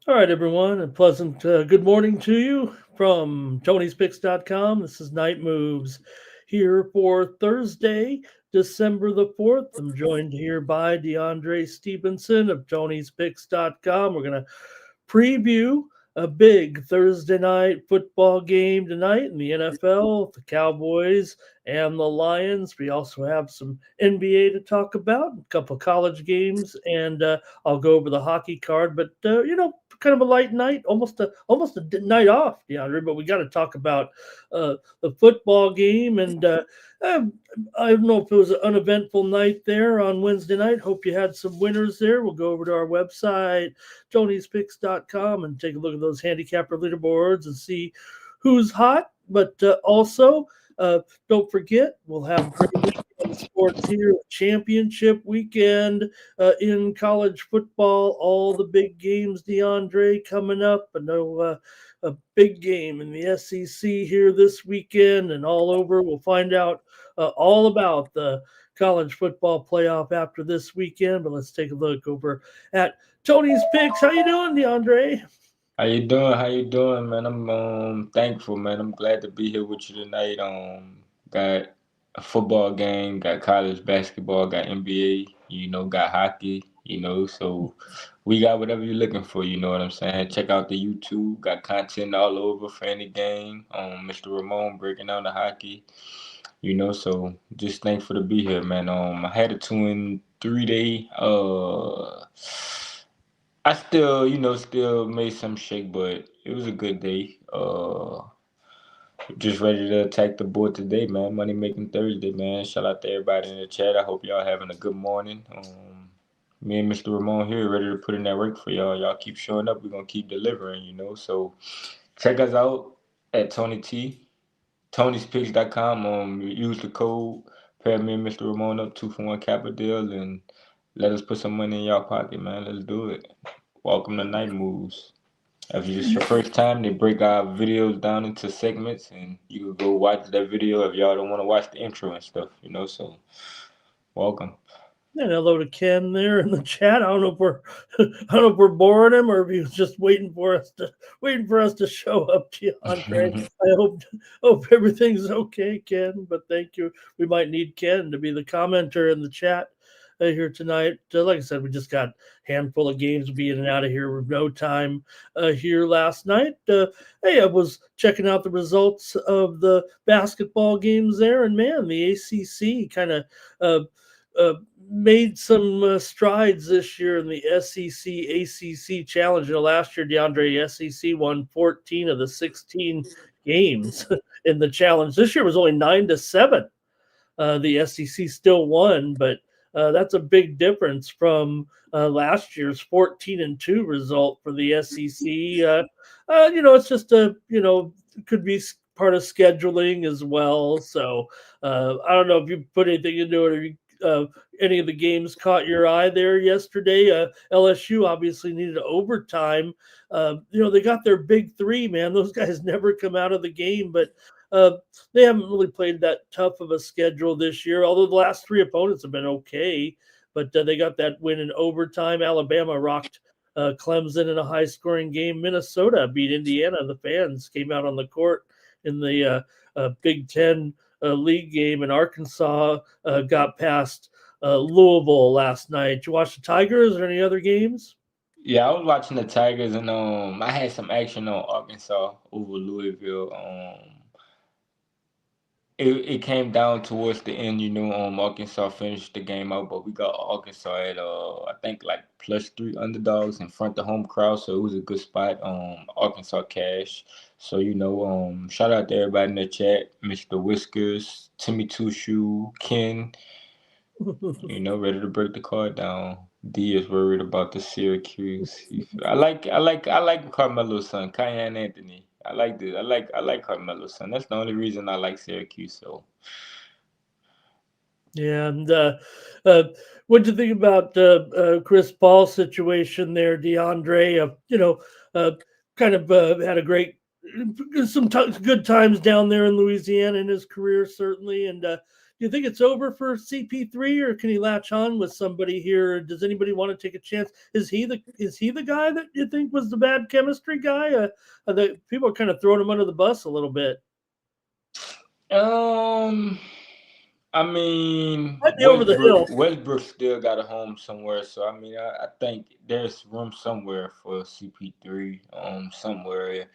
All right, everyone, a pleasant good morning to you from Tony'sPicks.com. This is Night Moves here for Thursday, December the 4th. I'm joined here by DeAndre Stevenson of Tony'sPicks.com. We're going to preview a big Thursday night football game tonight in the NFL, the Cowboys and the Lions. We also have some NBA to talk about, a couple of college games, and I'll go over the hockey card. But kind of a light night, almost a night off, DeAndre. But we got to talk about the football game, and um, I don't know if it was an uneventful night there on Wednesday night. Hope you had some winners there. We'll go over to our website, Tony'sPicks.com, and take a look at those handicapper leaderboards and see who's hot. But also, don't forget, we'll have great weekend sports here. Championship weekend in college football. All the big games, DeAndre, coming up. I know a big game in the SEC here this weekend and all over. We'll find out all about the college football playoff after this weekend. But let's take a look over at Tony's Picks. How you doing, DeAndre? How you doing? How you doing, man? I'm thankful, man. I'm glad to be here with you tonight. Got a football game, got college basketball, got NBA, got hockey, so we got whatever you're looking for, you know what I'm saying? Check out the YouTube, got content all over for any game. Mr. Ramon breaking down the hockey, so just thankful to be here, man. I had a 2 and 3 day. I still, still made some shake, but it was a good day. Just ready to attack the board today, man. Money making Thursday, man. Shout out to everybody in the chat. I hope y'all having a good morning. Me and Mr. Ramon here, ready to put in that work for y'all. Y'all keep showing up. We're gonna keep delivering, So check us out at Tony T, Tony'sPicks.com. Use the code. Pair me and Mr. Ramon up 2 for 1 capital deal, and let us put some money in y'all pocket, man. Let's do it. Welcome to Night Moves. If it's your first time, they break our videos down into segments, and you can go watch that video if y'all don't want to watch the intro and stuff, So, welcome. And hello to Ken there in the chat. I don't know if we're I don't know if we're boring him or if he was just waiting for us to show up, DeAndre. I hope everything's okay, Ken. But thank you. We might need Ken to be the commenter in the chat here tonight. Like I said, we just got a handful of games being out of here with no time here last night. Hey, I was checking out the results of the basketball games there, and man, the ACC kind of uh, uh, made some strides this year in the SEC ACC challenge. Last year, DeAndre, SEC won 14 of the 16 games in the challenge. This year was only 9-7. The SEC still won, but that's a big difference from last year's 14-2 result for the SEC. It's just could be part of scheduling as well. So I don't know if you put anything into it, or any of the games caught your eye there yesterday. LSU obviously needed overtime. They got their big three, man. Those guys never come out of the game, but they haven't really played that tough of a schedule this year, although the last three opponents have been okay. But they got that win in overtime. Alabama rocked Clemson in a high-scoring game. Minnesota beat Indiana. The fans came out on the court in the Big Ten league game, and Arkansas got past Louisville last night. Did you watch the Tigers or any other games? Yeah, I was watching the Tigers, and I had some action on Arkansas over Louisville. It came down towards the end, Arkansas finished the game out, but we got Arkansas at I think like +3 underdogs in front of home crowd, so it was a good spot. Arkansas cash. So shout out to everybody in the chat, Mr. Whiskers, Timmy Two Shoe, Ken, ready to break the card down. D is worried about the Syracuse. I like Carmelo's son, Kyan Anthony. I like Carmelo's son. That's the only reason I like Syracuse. So Yeah, and uh, what do you think about Chris Paul's situation there, DeAndre? Uh, kind of had a good times down there in Louisiana in his career, certainly. And you think it's over for CP3, or can he latch on with somebody here? Does anybody want to take a chance? Is he the guy that you think was the bad chemistry guy? The people are kind of throwing him under the bus a little bit. Um, I mean, Might be over the hill. Westbrook still got a home somewhere, so I mean, I think there's room somewhere for CP3, somewhere.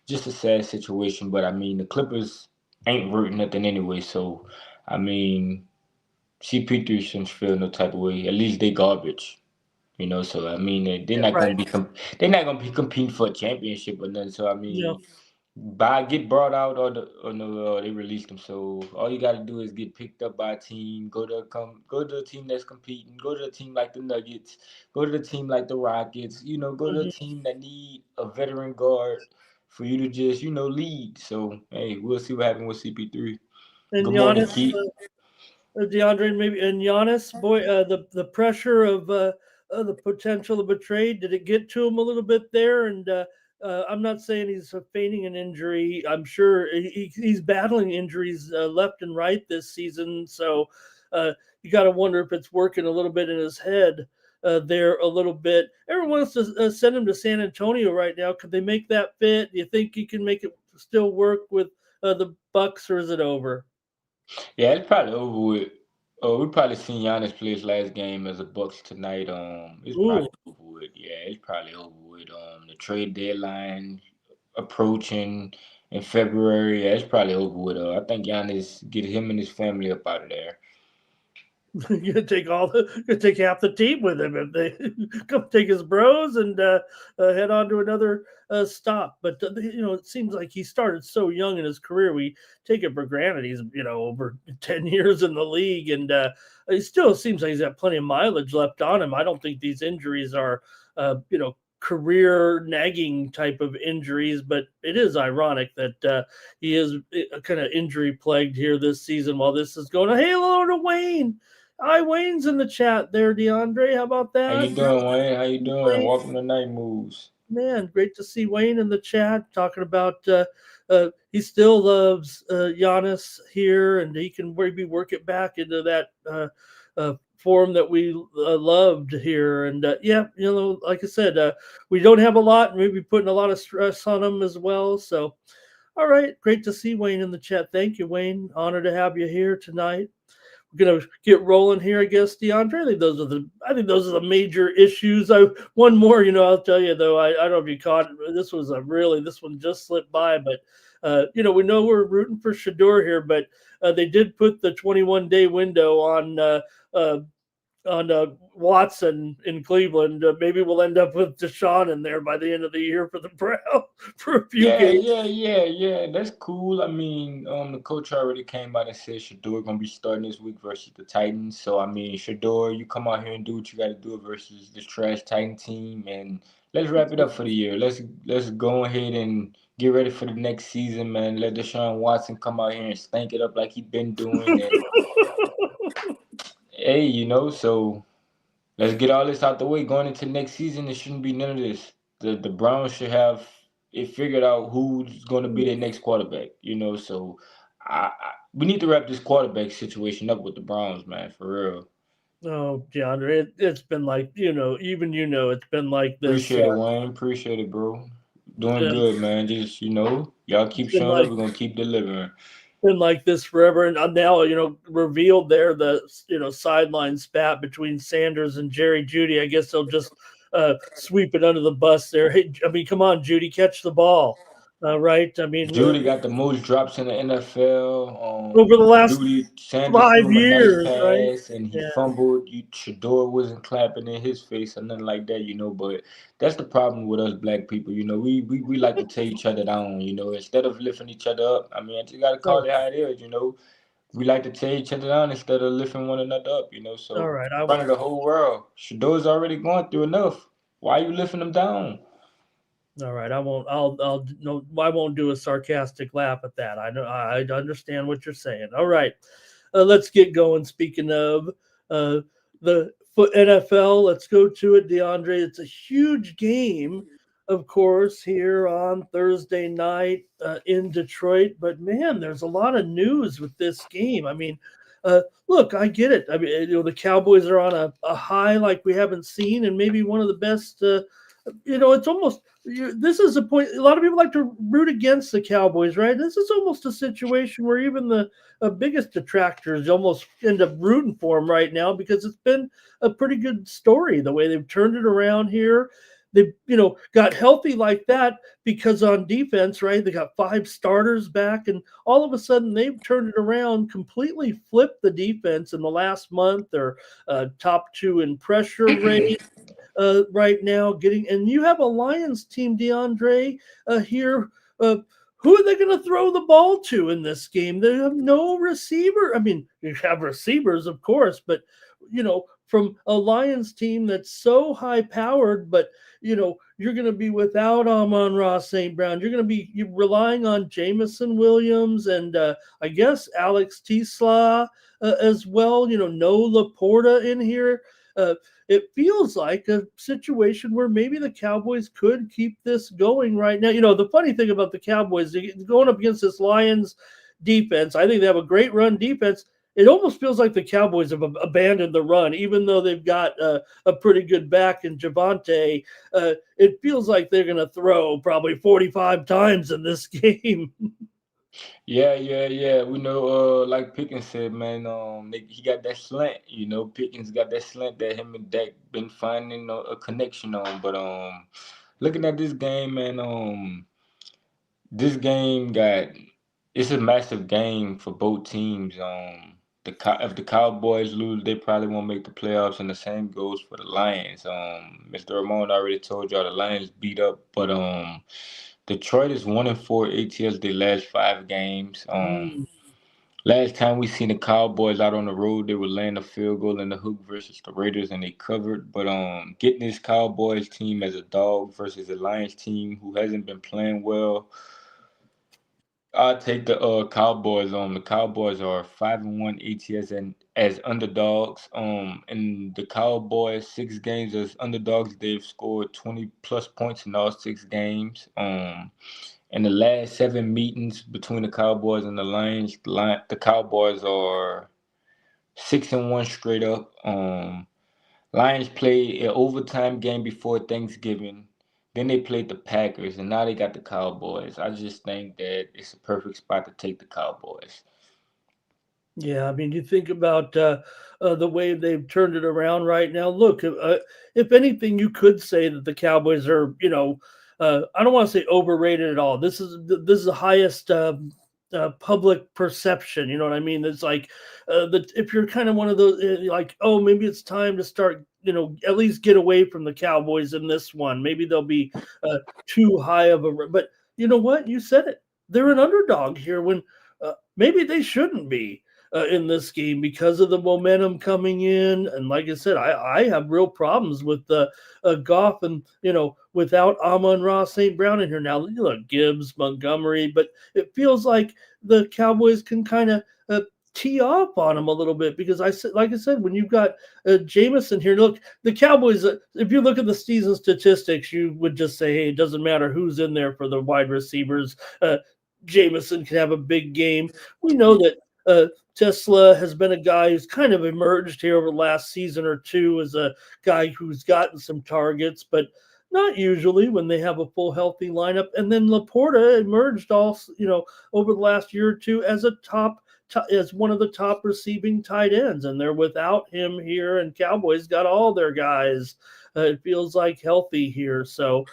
Just a sad situation, but I mean, the Clippers ain't worth nothing anyway, so I mean, CP3 shouldn't feel no type of way. At least they garbage. So I mean, they're Yeah, not right. gonna be they're not gonna be competing for a championship or nothing. So I No. mean, get brought out or no, they released them. So all you got to do is get picked up by a team. Go to a team that's competing. Go to a team like the Nuggets. Go to the team like the Rockets. Go to a Mhm. team that need a veteran guard for you to just lead. So hey, we'll see what happens with CP3. And Good morning, Giannis, Keith. DeAndre, maybe, and Giannis, boy, the pressure of the potential of a trade, did it get to him a little bit there? And I'm not saying he's feigning an injury. I'm sure he's battling injuries left and right this season. So you got to wonder if it's working a little bit in his head there a little bit. Everyone wants to send him to San Antonio right now. Could they make that fit? Do you think he can make it still work with the Bucks, or is it over? Yeah, it's probably over with. Oh, we probably seen Giannis play his last game as a Bucks tonight. It's Ooh. probably over with. Yeah, it's probably over with. The trade deadline approaching in February. Yeah, it's probably over with. I think Giannis get him and his family up out of there. You take half the team with him if they come take his bros and head on to another stop. But it seems like he started so young in his career. We take it for granted. He's over 10 years in the league, and he still seems like he's got plenty of mileage left on him. I don't think these injuries are career nagging type of injuries, but it is ironic that he is kind of injury plagued here this season while this is going on. Hey, hello to Wayne. Hi, Wayne's in the chat there, DeAndre. How about How that? you doing, Wayne? How you doing? Wayne, Welcome to Night Moves. man, great to see Wayne in the chat talking about he still loves Giannis here, and he can maybe work it back into that form that we loved here. And yeah, like I said, we don't have a lot, maybe putting a lot of stress on him as well. So, all right, great to see Wayne in the chat. Thank you, Wayne. Honored to have you here tonight. Gonna get rolling here, I guess, DeAndre. I think those are the major issues. One more, I'll tell you though. I don't know if you caught it. This one just slipped by, but we know we're rooting for Shador here, but they did put the 21-day window uh, on Watson in Cleveland. Maybe we'll end up with Deshaun in there by the end of the year for the Browns for a few Yeah, games. yeah. That's cool. I mean, the coach already came out and said Shador gonna be starting this week versus the Titans. So I mean, Shador, you come out here and do what you got to do versus this trash Titan team, and let's wrap it up for the year. Let's go ahead and get ready for the next season, man. Let Deshaun Watson come out here and stank it up like he been doing, and hey, so. Let's get all this out the way. Going into next season, there shouldn't be none of this. The Browns should have it figured out who's going to be their next quarterback. So we need to wrap this quarterback situation up with the Browns, man, for real. Oh, DeAndre, it's been like it's been like this. Appreciate it, Wayne. Appreciate it, bro. Doing good, man. Just y'all It's keep been showing up. like We're gonna keep delivering. this forever, and now revealed there the sideline spat between Sanders and Jerry Judy. I guess they'll just sweep it under the bus there. Hey, I mean, come on, Judy, catch the ball, right? I mean, Judy got the most drops in the NFL. over the last Judy Sanders threw five him a nice years, right? pass and he Yeah. fumbled. Shador wasn't clapping in his face or nothing like that. But that's the problem with us black people. We like to tear each other down. Instead of lifting each other up. I mean, you gotta call So, it how it is. We like to tear each other down instead of lifting one another up. all So right, in front of the whole world, Shador's already going through enough. Why are you lifting him down? all right. I won't. I'll no. I won't do a sarcastic laugh at that. I know. I understand what you're saying. All right. Let's get going. Speaking of uh, the NFL, let's go to it, DeAndre. It's a huge game, of course, here on Thursday night in Detroit. But man, there's a lot of news with this game. I mean, look, I get it. I mean, the Cowboys are on a high like we haven't seen, and maybe one of the best. It's almost this is a point. A lot of people like to root against the Cowboys, right? This is almost a situation where even the biggest detractors almost end up rooting for them right now because it's been a pretty good story the way they've turned it around here. They, got healthy like that because on defense, right? They got 5 starters back, and all of a sudden they've turned it around, completely flipped the defense in the last month. They're top 2 in pressure rate right now. And you have a Lions team, DeAndre, here. Who are they going to throw the ball to in this game? They have no receiver. I mean, you have receivers, of course, but from a Lions team that's so high powered, but you're going to be without Amon-Ra St. Brown. You're going to be relying on Jamison Williams and I guess Alex Tisla as well. No Laporta in here. It feels like a situation where maybe the Cowboys could keep this going right now. The funny thing about the Cowboys, going up against this Lions defense, I think they have a great run defense. It almost feels like the Cowboys have abandoned the run, even though they've got a pretty good back in Javonte. It feels like they're going to throw probably 45 times in this game. Yeah. We know, like Pickens said, man. He got that slant. Pickens got that slant that him and Dak been finding a connection on. But looking at this game, man. This game it's a massive game for both teams. If the Cowboys lose, they probably won't make the playoffs, and the same goes for the Lions. Mr. Ramon already told y'all the Lions beat up, but Detroit is 1-4 ATS their last 5 games. Last time we seen the Cowboys out on the road, they were laying a field goal in the hook versus the Raiders, and they covered. But getting this Cowboys team as a dog versus the Lions team who hasn't been playing well, I'll take the Cowboys. The Cowboys are 5-1 ATS and as underdogs. In the Cowboys 6 games as underdogs, they've scored 20 plus points in all 6 games. In the last 7 meetings between the Cowboys and the Lions, the Cowboys are 6-1 straight up. Lions played an overtime game before Thanksgiving. Then they played the Packers, and now they got the Cowboys. I just think that it's a perfect spot to take the Cowboys. Yeah, I mean, you think about the way they've turned it around right now. Look, if anything, you could say that the Cowboys are, I don't want to say overrated at all. This is the highest public perception. You know what I mean? It's like if you're kind of one of those, like, oh, maybe it's time to start. At least get away from the Cowboys in this one. Maybe they'll be too high of a. But you know what? You said it. They're an underdog here when maybe they shouldn't be. In this game because of the momentum coming in. And like I said, I have real problems with Goff and, without Amon-Ra St. Brown in here now. Look, Gibbs, Montgomery, but it feels like the Cowboys can kind of tee off on them a little bit because like I said, when you've got Jamison here, look, the Cowboys, if you look at the season statistics, you would just say, hey, it doesn't matter who's in there for the wide receivers. Jamison can have a big game. We know that Tesla has been a guy who's kind of emerged here over the last season or two as a guy who's gotten some targets, but not usually when they have a full healthy lineup. And then Laporta emerged also, over the last year or two as as one of the top receiving tight ends, and they're without him here. And Cowboys got all their guys. It feels like healthy here. So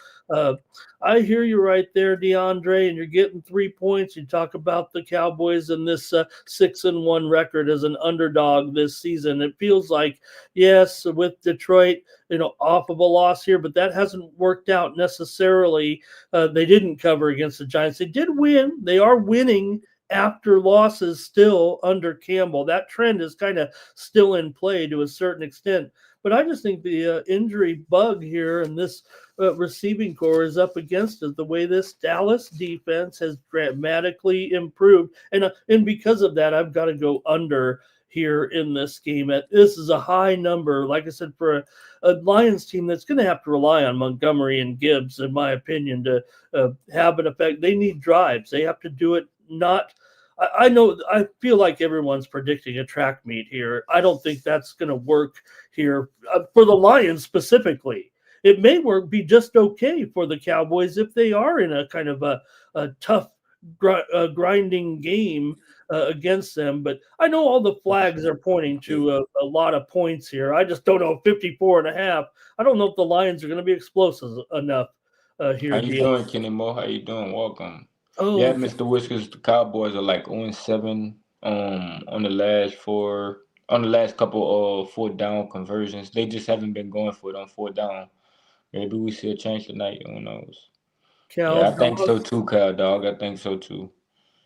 I hear you right there, DeAndre, and you're getting 3 points. You talk about the Cowboys and this 6-1 record as an underdog this season. It feels like, yes, with Detroit, off of a loss here, but that hasn't worked out necessarily. They didn't cover against the Giants. They did win. They are winning after losses still under Campbell. That trend is kind of still in play to a certain extent. But I just think the injury bug here and this receiving core is up against it. The way this Dallas defense has dramatically improved. And because of that, I've got to go under here in this game. This is a high number, like I said, for a Lions team that's going to have to rely on Montgomery and Gibbs, in my opinion, to have an effect. They need drives. They have to do it not I know I feel like everyone's predicting a track meet here. I don't think that's going to work here for the Lions specifically. It may work be just okay for the Cowboys if they are in a kind of a tough grinding game against them. But I know all the flags are pointing to a lot of points here. I just don't know 54.5. I don't know if the Lions are going to be explosive enough How here, you Dean. doing, Kenny Moore? How you doing? Welcome. Yeah, Oh, Mr. Whiskers, the Cowboys are like 0-7 on the last couple of fourth down conversions. They just haven't been going for it on fourth down. Maybe we see a change tonight. Who knows? Cal Yeah, I think Dog. so too, Kyle Dog. I think so too.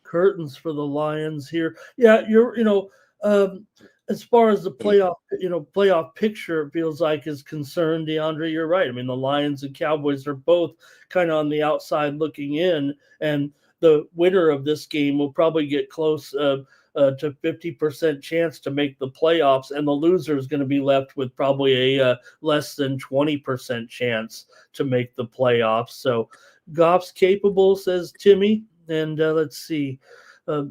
Curtains for the Lions here. Yeah, um, as far as the playoff picture it feels like is concerned, DeAndre, you're right. I mean, the Lions and Cowboys are both kind of on the outside looking in, and the winner of this game will probably get close to 50% chance to make the playoffs, and the loser is going to be left with probably a less than 20% chance to make the playoffs. So Goff's capable, says Timmy. And let's see, uh,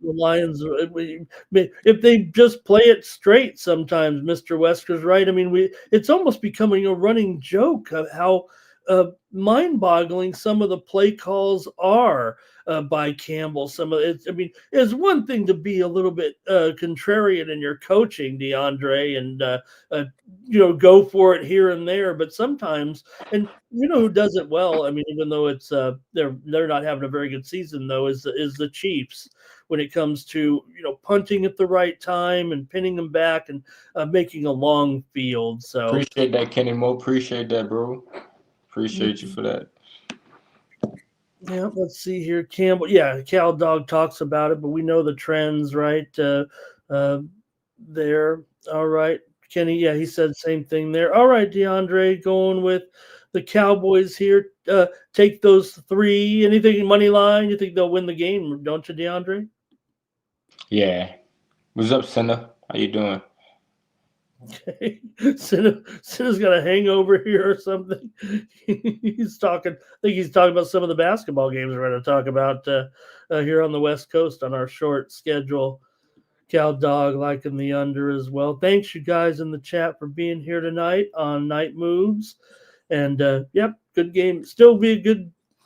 the Lions. If they just play it straight, sometimes Mr. Wesker's right. I mean, it's almost becoming a running joke of how mind-boggling some of the play calls are by Campbell. Some of it. I mean, it's one thing to be a little bit contrarian in your coaching, DeAndre, and go for it here and there. But sometimes, and you know who does it well. I mean, even though it's they're not having a very good season though, is the Chiefs when it comes to punting at the right time and pinning them back and making a long field. So Appreciate that, Kenny Moore. Appreciate that, bro. Appreciate you for that. yeah, let's see here. Campbell, yeah, Cal Dog talks about it, but we know the trends, right? There. All right. Kenny, yeah, he said same thing there. All right, DeAndre, going with the Cowboys here. Take those three. Anything money line? You think they'll win the game, don't you, DeAndre? Yeah. What's up, Senna? How you doing? Okay. Sinner's got a hangover here or something. He's talking. I think he's talking about some of the basketball games we're going to talk about here on the West Coast on our short schedule. Cal Dog liking the under as well. Thanks, you guys in the chat, for being here tonight on Night Moves. And yep, good game. Still be a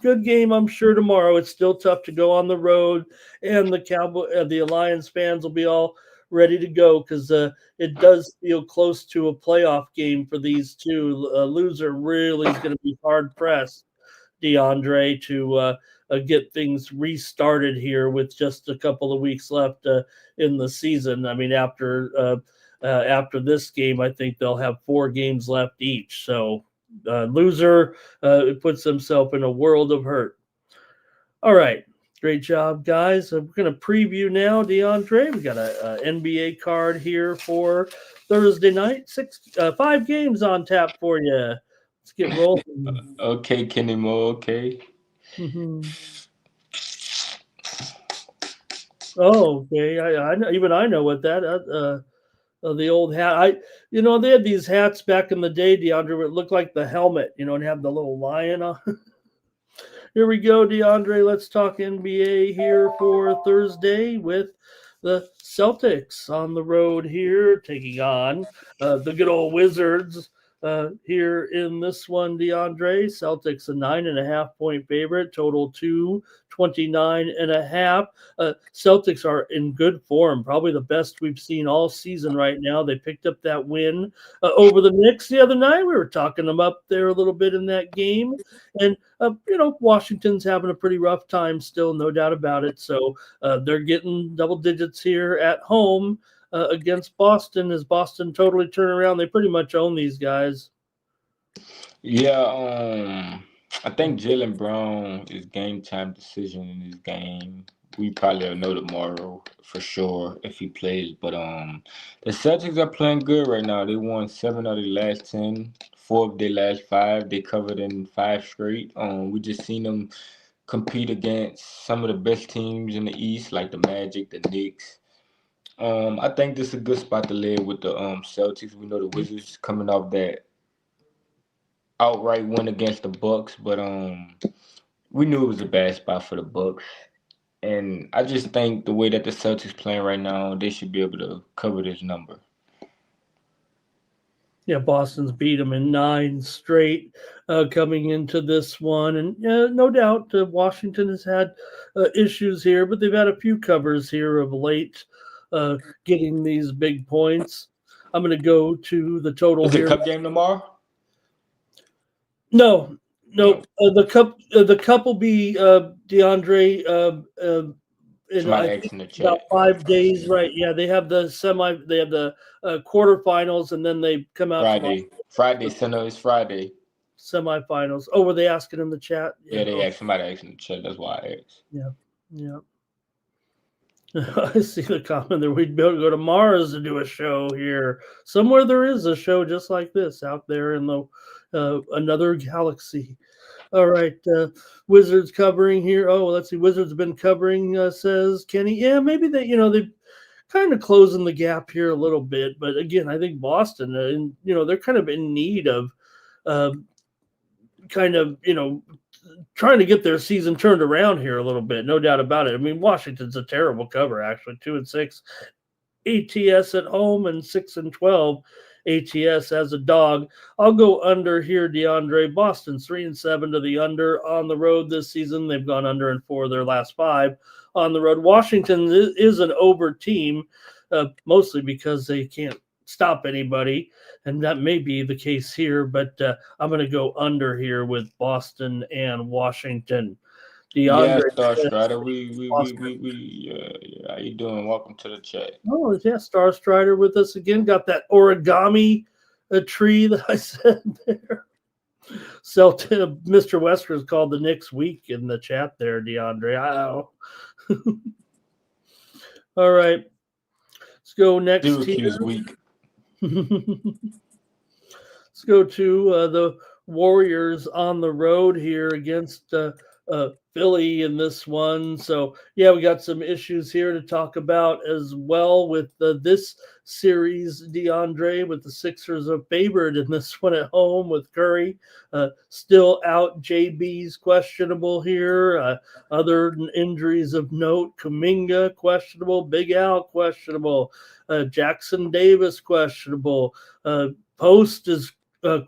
good game, I'm sure, tomorrow. It's still tough to go on the road, and the Alliance fans will be all ready to go because it does feel close to a playoff game for these two. Loser really is going to be hard pressed, DeAndre, to get things restarted here with just a couple of weeks left in the season. I mean, after this game, I think they'll have 4 games left each. So loser puts himself in a world of hurt. All right. Great job, guys. We're going to preview now, DeAndre. We got a NBA card here for Thursday night. 5 games on tap for you. Let's get rolling. Okay, Kenny Moore. Okay. Mm-hmm. Oh, okay. I know, even I know what that the old hat. They had these hats back in the day, DeAndre, where it looked like the helmet, and have the little lion on. Here we go, DeAndre. Let's talk NBA here for Thursday with the Celtics on the road here, taking on the good old Wizards here in this one, DeAndre. Celtics a 9.5 point favorite, total 229.5. Celtics are in good form, probably the best we've seen all season right now. They picked up that win over the Knicks the other night. We were talking them up there a little bit in that game. And Washington's having a pretty rough time still, no doubt about it. So they're getting double digits here at home against Boston. As Boston totally turn around, they pretty much own these guys. Yeah, I think Jalen Brown is game time decision in this game. We probably will know tomorrow for sure if he plays. But the Celtics are playing good right now. They won 7 out of the last 10, 4 of their last 5. They covered in 5 straight. We just seen them compete against some of the best teams in the East, like the Magic, the Knicks. I think this is a good spot to lay with the Celtics. We know the Wizards coming off that outright win against the Bucks, but we knew it was a bad spot for the Bucks. And I just think the way that the Celtics playing right now, they should be able to cover this number. Yeah, Boston's beat them in 9 straight coming into this one. And no doubt Washington has had issues here, but they've had a few covers here of late getting these big points. I'm going to go to the total Is it here. Cup game tomorrow? No, nope. The cup will be DeAndre. In Somebody I think asked in the about chat. 5 days, right? Yeah, they have the they have the quarterfinals, and then they come out to the Friday, Center is Friday. semifinals. Oh, were they asking in the chat? Yeah, they asked somebody asked in the chat. That's why I asked. Yeah, yeah. I see the comment there. We'd be able to go to Mars to do a show here. Somewhere there is a show just like this out there in the another galaxy. All right, Wizards covering here. Oh, let's see. Wizards been covering, says Kenny. Yeah, maybe they've kind of closing the gap here a little bit. But again, I think Boston, they're kind of in need of uh, kind of, trying to get their season turned around here a little bit. No doubt about it. I mean, Washington's a terrible cover, actually. 2-6 ATS at home and 6-12 ATS as a dog. I'll go under here, DeAndre. Boston's 3-7 to the under on the road this season. They've gone under in 4 of their last 5 on the road. Washington is an over team, mostly because they can't stop anybody, and that may be the case here. But I'm going to go under here with Boston and Washington. Yeah, DeAndre. Star Strider. How you doing? Welcome to the chat. Oh, yeah, Star Strider with us again. Got that origami tree that I said there. Mr. Wesker's called the Knicks week in the chat there, DeAndre. Wow. All right. Let's go next. Syracuse week. Let's go to the Warriors on the road here against Philly in this one. So, yeah, we got some issues here to talk about as well with this series, DeAndre, with the Sixers are favored in this one at home with Curry still out. JB's questionable here. Other injuries of note, Kuminga questionable, Big Al questionable, Jackson Davis questionable, Post is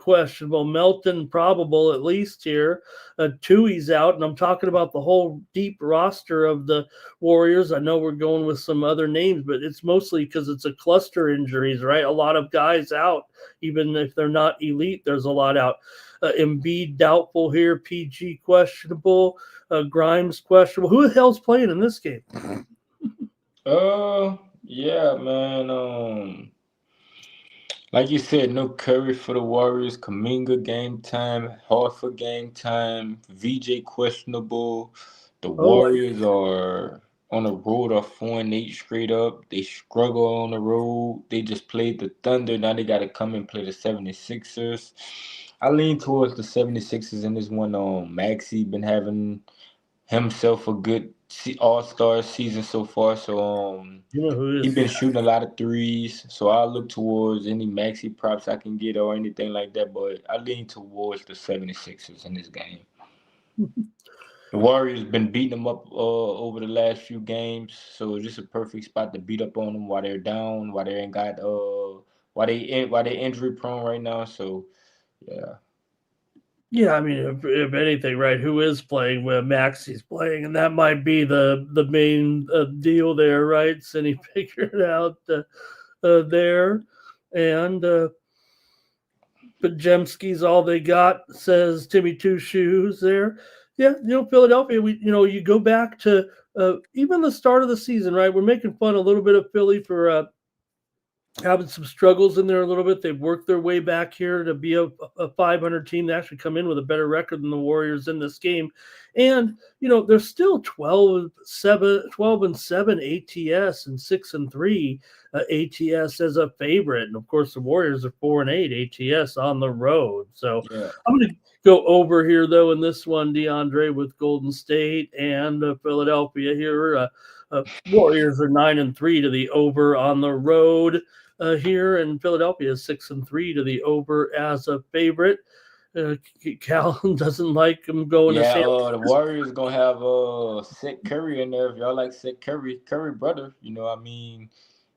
questionable. Melton probable at least here. Tui's out, and I'm talking about the whole deep roster of the Warriors. I know we're going with some other names, but it's mostly because it's a cluster injuries, right? A lot of guys out, even if they're not elite. There's a lot out. Embiid doubtful here. PG questionable. Grimes questionable. Who the hell's playing in this game? Yeah, man. Like you said, no Curry for the Warriors. Kuminga game time. Horford game time. VJ questionable. The Warriors are on the road are 4-8 straight up. They struggle on the road. They just played the Thunder. Now they got to come and play the 76ers. I lean towards the 76ers in this one. Maxey been having himself a good all-star season so far. So he's been shooting a lot of threes. So I'll look towards any Maxey props I can get or anything like that. But I lean towards the 76ers in this game. The Warriors been beating them up over the last few games, so it's just a perfect spot to beat up on them while they're down, while they ain't got while they injury prone right now. So yeah. Yeah, I mean, if anything, right? Who is playing? Where Maxey's playing, and that might be the main deal there, right? Cindy figured it out there, and Pajemski's all they got, says Timmy Two Shoes there. Yeah, Philadelphia. You go back to even the start of the season, right? We're making fun a little bit of Philly for having some struggles in there a little bit. They've worked their way back here to be a 500 team. They actually come in with a better record than the Warriors in this game. And, they're still 12-7 ATS and 6-3 ATS as a favorite. And, of course, the Warriors are 4-8 ATS on the road. So I'm going to go over here, though, in this one, DeAndre, with Golden State and Philadelphia here. Warriors are 9-3 to the over on the road here, and Philadelphia is 6-3 to the over as a favorite. Cal doesn't like him going to Yeah, San. the Warriors gonna have Seth Curry in there. If y'all like Seth Curry, Curry brother, I mean,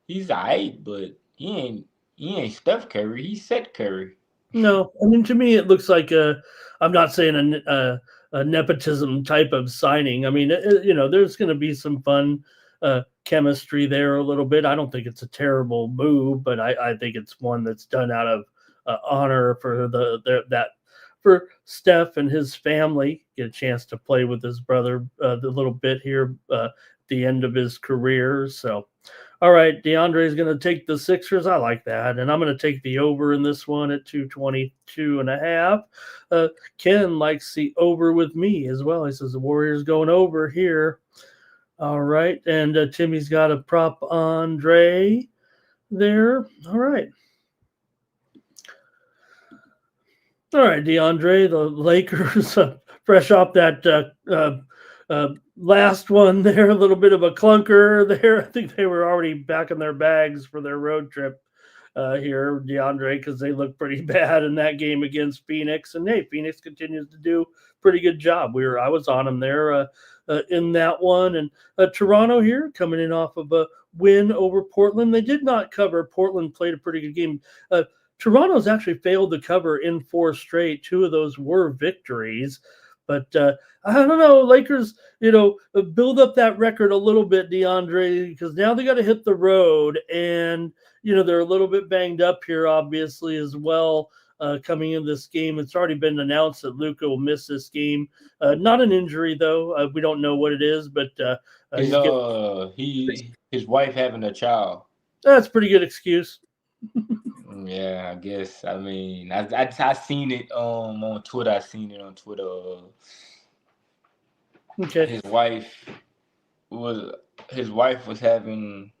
he's alright, but he ain't Steph Curry. He's Seth Curry. No, I mean to me it looks like a. I'm not saying a nepotism type of signing. I mean, there's going to be some fun chemistry there a little bit. I don't think it's a terrible move, but I think it's one that's done out of honor for that for Steph and his family. Get a chance to play with his brother the little bit here at the end of his career. So all right, DeAndre is going to take the Sixers. I like that. And I'm going to take the over in this one at 222.5. Ken likes the over with me as well. He says the Warriors going over here. All right. And Timmy's got a prop Andre there. All right. All right, DeAndre, the Lakers, fresh off that last one there, a little bit of a clunker there. I think they were already back in their bags for their road trip here, DeAndre, because they looked pretty bad in that game against Phoenix. And hey, Phoenix continues to do a pretty good job. I was on them there in that one. And Toronto here coming in off of a win over Portland. They did not cover. Portland played a pretty good game. Toronto's actually failed to cover in 4 straight. 2 of those were victories. But I don't know, Lakers, build up that record a little bit, DeAndre, because now they got to hit the road. And, they're a little bit banged up here, obviously, as well, coming in this game. It's already been announced that Luka will miss this game. Not an injury, though. We don't know what it is, but his wife having a child. That's a pretty good excuse. Yeah, I guess. I mean, I seen it on Twitter. I seen it on Twitter. Okay. His wife was having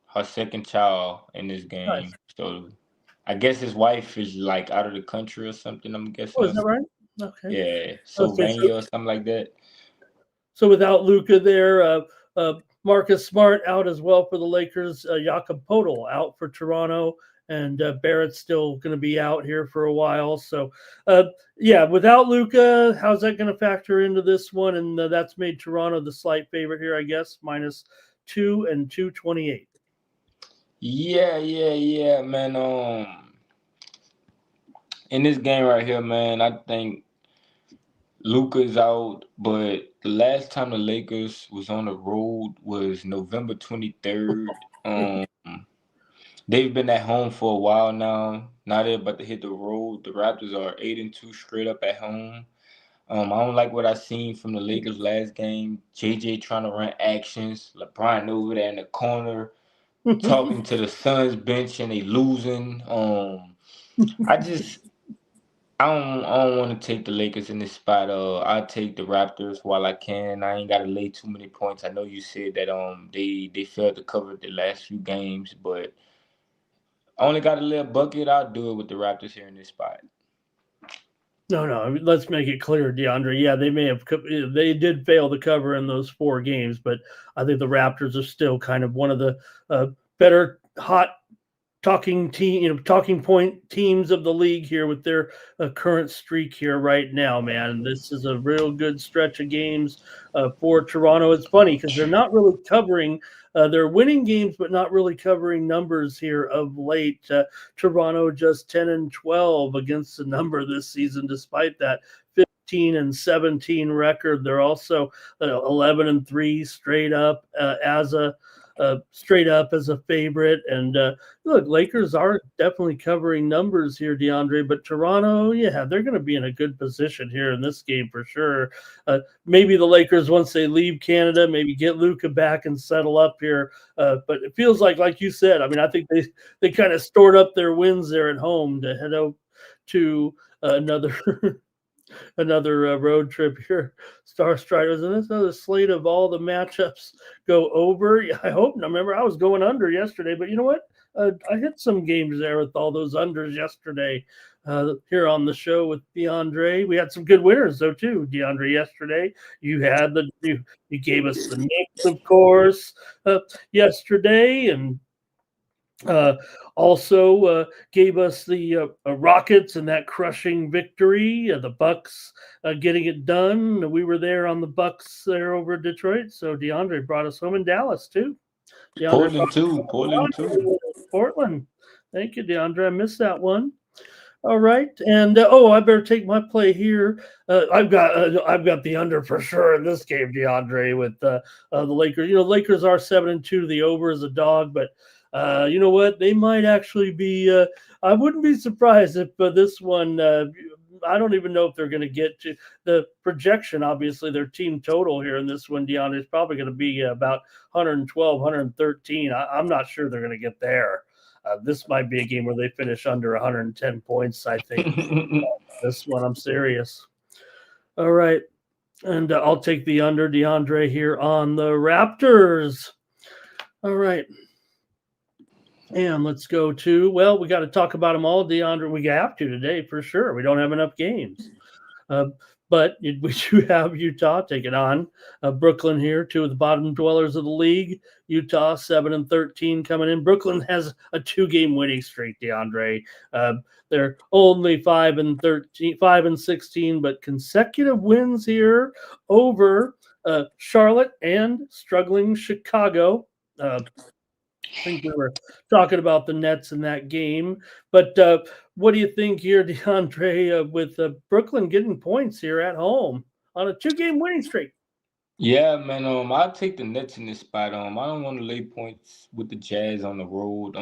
her second child in this game. Nice. So I guess his wife is like out of the country or something. I'm guessing. Oh, is that right? Okay. Yeah, Sylvania or something like that. So without Luka there, Marcus Smart out as well for the Lakers. Jakob Poeltl out for Toronto, and Barrett's still going to be out here for a while. So, without Luka, how's that going to factor into this one? And that's made Toronto the slight favorite here, I guess, -2 and 228. Yeah, man. In this game right here, man, I think Luka's out, but the last time the Lakers was on the road was November 23rd. They've been at home for a while now. Now they're about to hit the road. The Raptors are 8-2 straight up at home. I don't like what I seen from the Lakers last game. JJ trying to run actions. LeBron over there in the corner talking to the Suns bench and they losing. I don't want to take the Lakers in this spot. I'll take the Raptors while I can. I ain't gotta lay too many points. I know you said that they failed to cover the last few games, but I only got a little bucket. I'll do it with the Raptors here in this spot. No. Let's make it clear, DeAndre. Yeah, they did fail to cover in those 4 games, but I think the Raptors are still kind of one of the better hot talking point teams of the league here with their current streak here right now, man. This is a real good stretch of games for Toronto. It's funny because they're not really covering. They're winning games, but not really covering numbers here of late. Toronto just 10-12 against the number this season, despite that 15-17 record. They're also 11-3 straight up as a favorite. And look, Lakers are definitely covering numbers here, DeAndre, but Toronto, yeah, they're going to be in a good position here in this game for sure. Maybe the Lakers, once they leave Canada, maybe get Luka back and settle up here. But it feels like you said, I mean, I think they kind of stored up their wins there at home to head out to another another road trip here. Star Striders, and this another slate of all the matchups go over. Yeah, I hope. Now, remember, I was going under yesterday, but you know what? I hit some games there with all those unders yesterday here on the show with DeAndre. We had some good winners though too, DeAndre. Yesterday, you had you gave us the Knicks, of course, yesterday, and Uh, also gave us the Rockets and that crushing victory. The Bucks getting it done. We were there on the Bucks there over Detroit. So DeAndre brought us home in Dallas too. DeAndre Portland too. Portland too. Portland. Thank you, DeAndre. I missed that one. All right, and I better take my play here. I've got the under for sure in this game, DeAndre, with the Lakers. You know, Lakers are 7-2. The over is a dog, but you know what? They might actually be. I wouldn't be surprised if this one. I don't even know if they're going to get to the projection. Obviously, their team total here in this one, DeAndre, is probably going to be about 112, 113. I'm not sure they're going to get there. This might be a game where they finish under 110 points, I think. This one, I'm serious. All right. And I'll take the under, DeAndre, here on the Raptors. All right. And let's go to, well, we got to talk about them all, DeAndre. We have to today for sure. We don't have enough games. But we do have Utah taking on Brooklyn here, two of the bottom dwellers of the league. Utah 7-13 coming in. Brooklyn has a 2-game winning streak, DeAndre. They're only 5-13, 5-16, but consecutive wins here over Charlotte and struggling Chicago. I think we were talking about the Nets in that game. But what do you think here, DeAndre, with Brooklyn getting points here at home on a 2-game winning streak? Yeah, man. I'll take the Nets in this spot. I don't want to lay points with the Jazz on the road.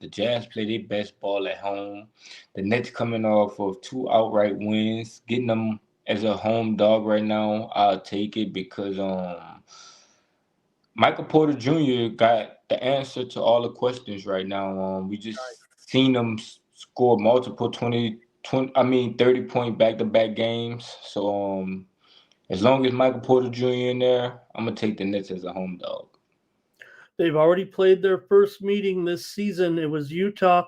The Jazz play their best ball at home. The Nets coming off of 2 outright wins, getting them as a home dog right now. I'll take it because Michael Porter Jr. got the answer to all the questions right now. We just seen him score multiple 30-point back-to-back games. So as long as Michael Porter Jr. in there, I'm gonna take the Nets as a home dog. They've already played their first meeting this season. It was Utah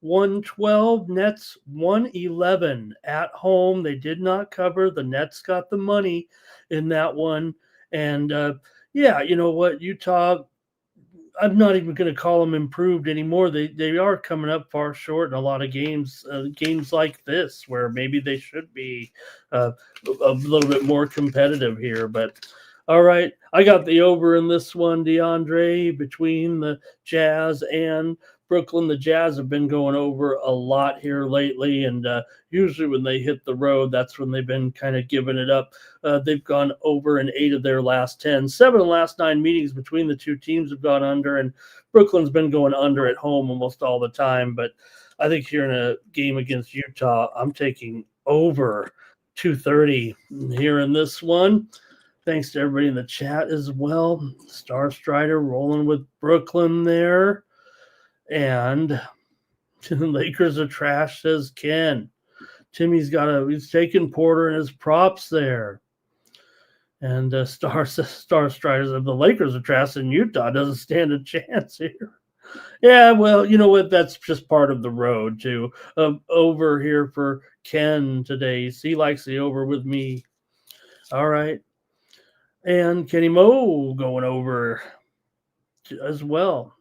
112, Nets 111 at home. They did not cover. The Nets got the money in that one. And yeah, you know what? Utah, I'm not even going to call them improved anymore. They are coming up far short in a lot of games. Games like this, where maybe they should be a little bit more competitive here. But all right, I got the over in this one, DeAndre, between the Jazz and Brooklyn. The Jazz have been going over a lot here lately, and usually when they hit the road, that's when they've been kind of giving it up. They've gone over in 8 of their last 10. 7 of the last 9 meetings between the two teams have gone under, and Brooklyn's been going under at home almost all the time. But I think here in a game against Utah, I'm taking over 230 here in this one. Thanks to everybody in the chat as well. Star Strider rolling with Brooklyn there. And the Lakers are trash, says Ken. Timmy's he's taking Porter and his props there. And Star Striders of the Lakers are trash and Utah doesn't stand a chance here. Yeah, well, you know what? That's just part of the road too. Over here for Ken today. He likes the over with me. All right. And Kenny Moe going over as well.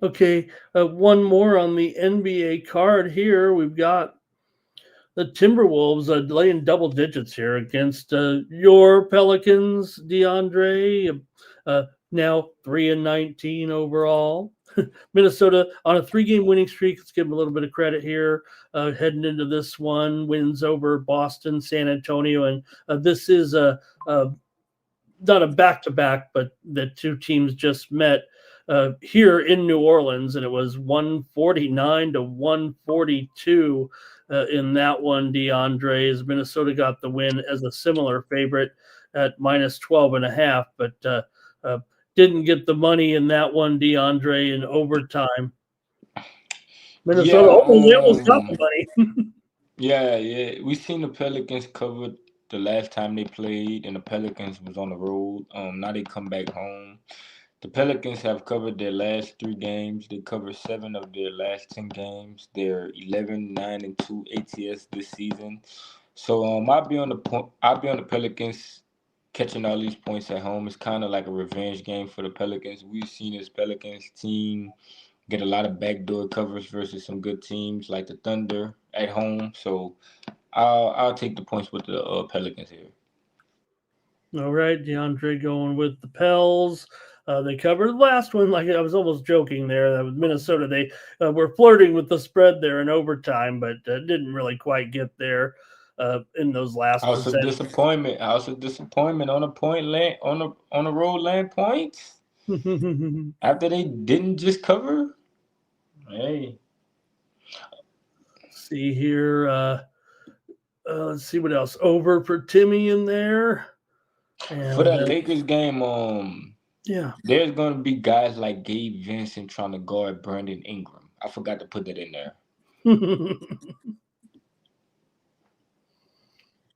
Okay, one more on the NBA card here. We've got the Timberwolves laying double digits here against your Pelicans, DeAndre. Now 3-19 overall. Minnesota on a 3-game winning streak. Let's give them a little bit of credit here. Heading into this one, wins over Boston, San Antonio, and this is not a back-to-back, but the two teams just met here in New Orleans, and it was 149-142 in that one, DeAndre. As Minnesota got the win as a similar favorite at minus 12.5, but didn't get the money in that one, DeAndre, in overtime. Minnesota almost got the money. Yeah. We seen the Pelicans covered the last time they played, and the Pelicans was on the road. Now they come back home. The Pelicans have covered their last 3 games. They covered 7 of their last 10 games. They're 11-9-2 ATS this season. So I'll be on the Pelicans catching all these points at home. It's kind of like a revenge game for the Pelicans. We've seen this Pelicans team get a lot of backdoor covers versus some good teams like the Thunder at home. So I'll take the points with the Pelicans here. All right, DeAndre going with the Pels. They covered the last one. Like I was almost joking there. That was Minnesota. They were flirting with the spread there in overtime, but didn't really quite get there in those last Also disappointment. Also disappointment on a point land on a road land points after they didn't just cover. Hey, See here. Let's see what else. Over for Timmy in there. And for that Lakers game, yeah. there's gonna be guys like Gabe Vincent trying to guard Brandon Ingram. I forgot to put that in there.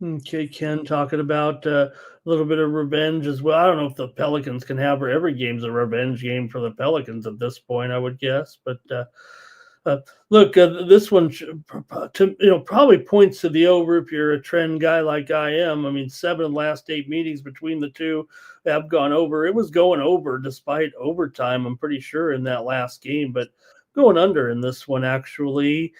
Okay, Ken talking about a little bit of revenge as well. I don't know if the Pelicans can have every game's a revenge game for the Pelicans at this point, I would guess. But look, this one probably points to the over if you're a trend guy like I am. I mean, 7 of the last 8 meetings between the two have gone over. It was going over despite overtime, I'm pretty sure, in that last game, but going under in this one actually.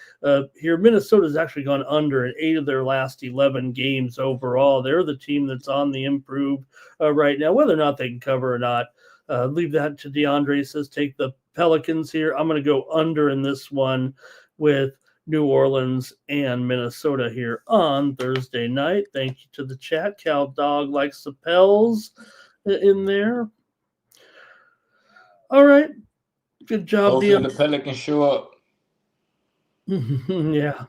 Here, Minnesota's actually gone under in 8 of their last 11 games overall. They're the team that's on the improve right now. Whether or not they can cover or not, leave that to DeAndre. Says take the Pelicans here. I'm going to go under in this one with New Orleans and Minnesota here on Thursday night. Thank you to the chat. Cal Dog likes the Pels in there. All right. Good job. Hopefully the Pelicans show up. Yeah.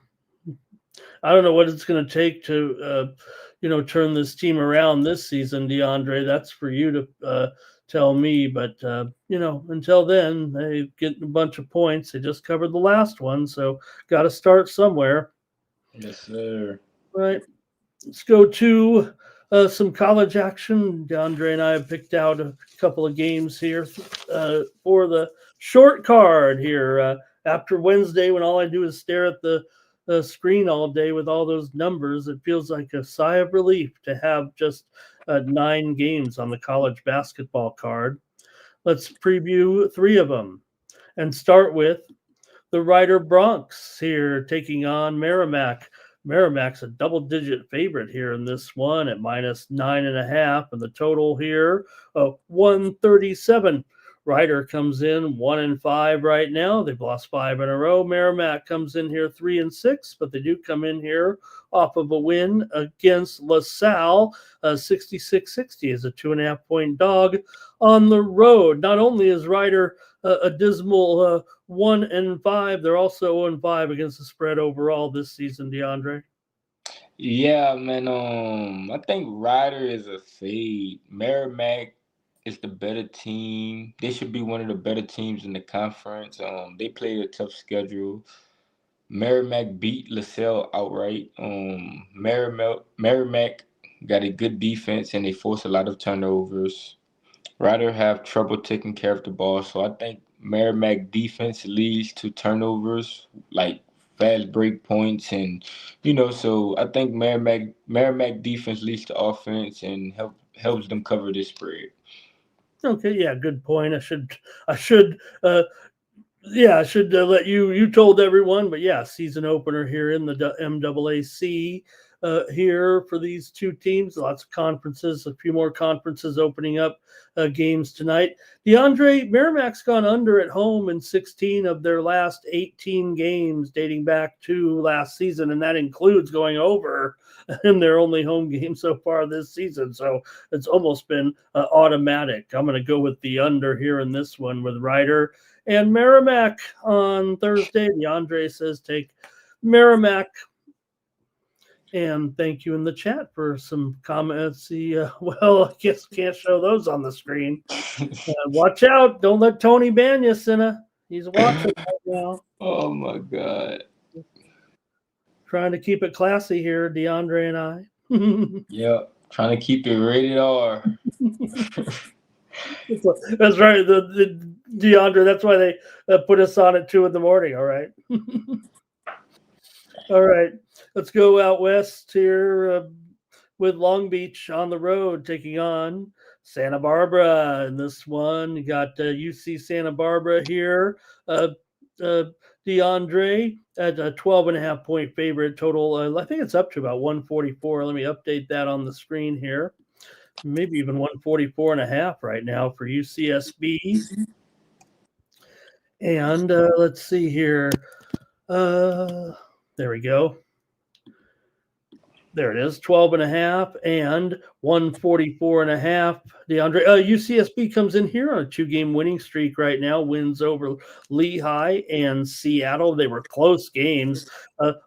I don't know what it's going to take to, turn this team around this season, DeAndre. That's for you to tell me. But, until then, they get a bunch of points. They just covered the last one. So got to start somewhere. Yes, sir. All right. Let's go to some college action. DeAndre and I have picked out a couple of games here for the short card here. After Wednesday, when all I do is stare at the screen all day with all those numbers, it feels like a sigh of relief to have just 9 games on the college basketball card. Let's preview 3 of them and start with the Rider Broncs here taking on Merrimack. Merrimack's a double-digit favorite here in this one at -9.5, and the total here 137. Rider comes in 1-5 right now. They've lost 5 in a row. Merrimack comes in here 3-6, but they do come in here off of a win against LaSalle. 66-60 is a 2.5-point dog on the road. Not only is Rider a dismal 1-5, they're also 0-5 against the spread overall this season, DeAndre. Yeah, man. I think Ryder is a fade. Merrimack is the better team. They should be one of the better teams in the conference. They played a tough schedule. Merrimack beat LaSalle outright. Merrimack got a good defense and they force a lot of turnovers. Ryder have trouble taking care of the ball, so I think Merrimack defense leads to turnovers, like fast break points, and so I think Merrimack defense leads to offense and helps them cover this spread. Okay, yeah, good point. I should let you told everyone, but yeah, season opener here in the MAAC here for these two teams. Lots of conferences, a few more conferences opening up games tonight. DeAndre, Merrimack's gone under at home in 16 of their last 18 games dating back to last season, and that includes going over in their only home game so far this season. So it's almost been automatic. I'm going to go with the under here in this one with Ryder and Merrimack on Thursday. DeAndre says take Merrimack. And thank you in the chat for some comments. Well, I guess can't show those on the screen. Watch out. Don't let Tony ban you, Cinna. He's watching right now. Oh, my God. Trying to keep it classy here, DeAndre and I. Yep. Trying to keep it rated R. That's right. The DeAndre, that's why they put us on at 2 a.m. All right. All right. Let's go out west here. with Long Beach on the road taking on Santa Barbara. And this one, you got UC Santa Barbara here. Uh, uh, DeAndre at a 12.5 point favorite total. I think it's up to about 144. Let me update that on the screen here. Maybe even 144.5 right now for UCSB. And let's see here. There we go. There it is, 12.5 and 144.5. DeAndre, UCSB comes in here on a 2-game winning streak right now, wins over Lehigh and Seattle. They were close games.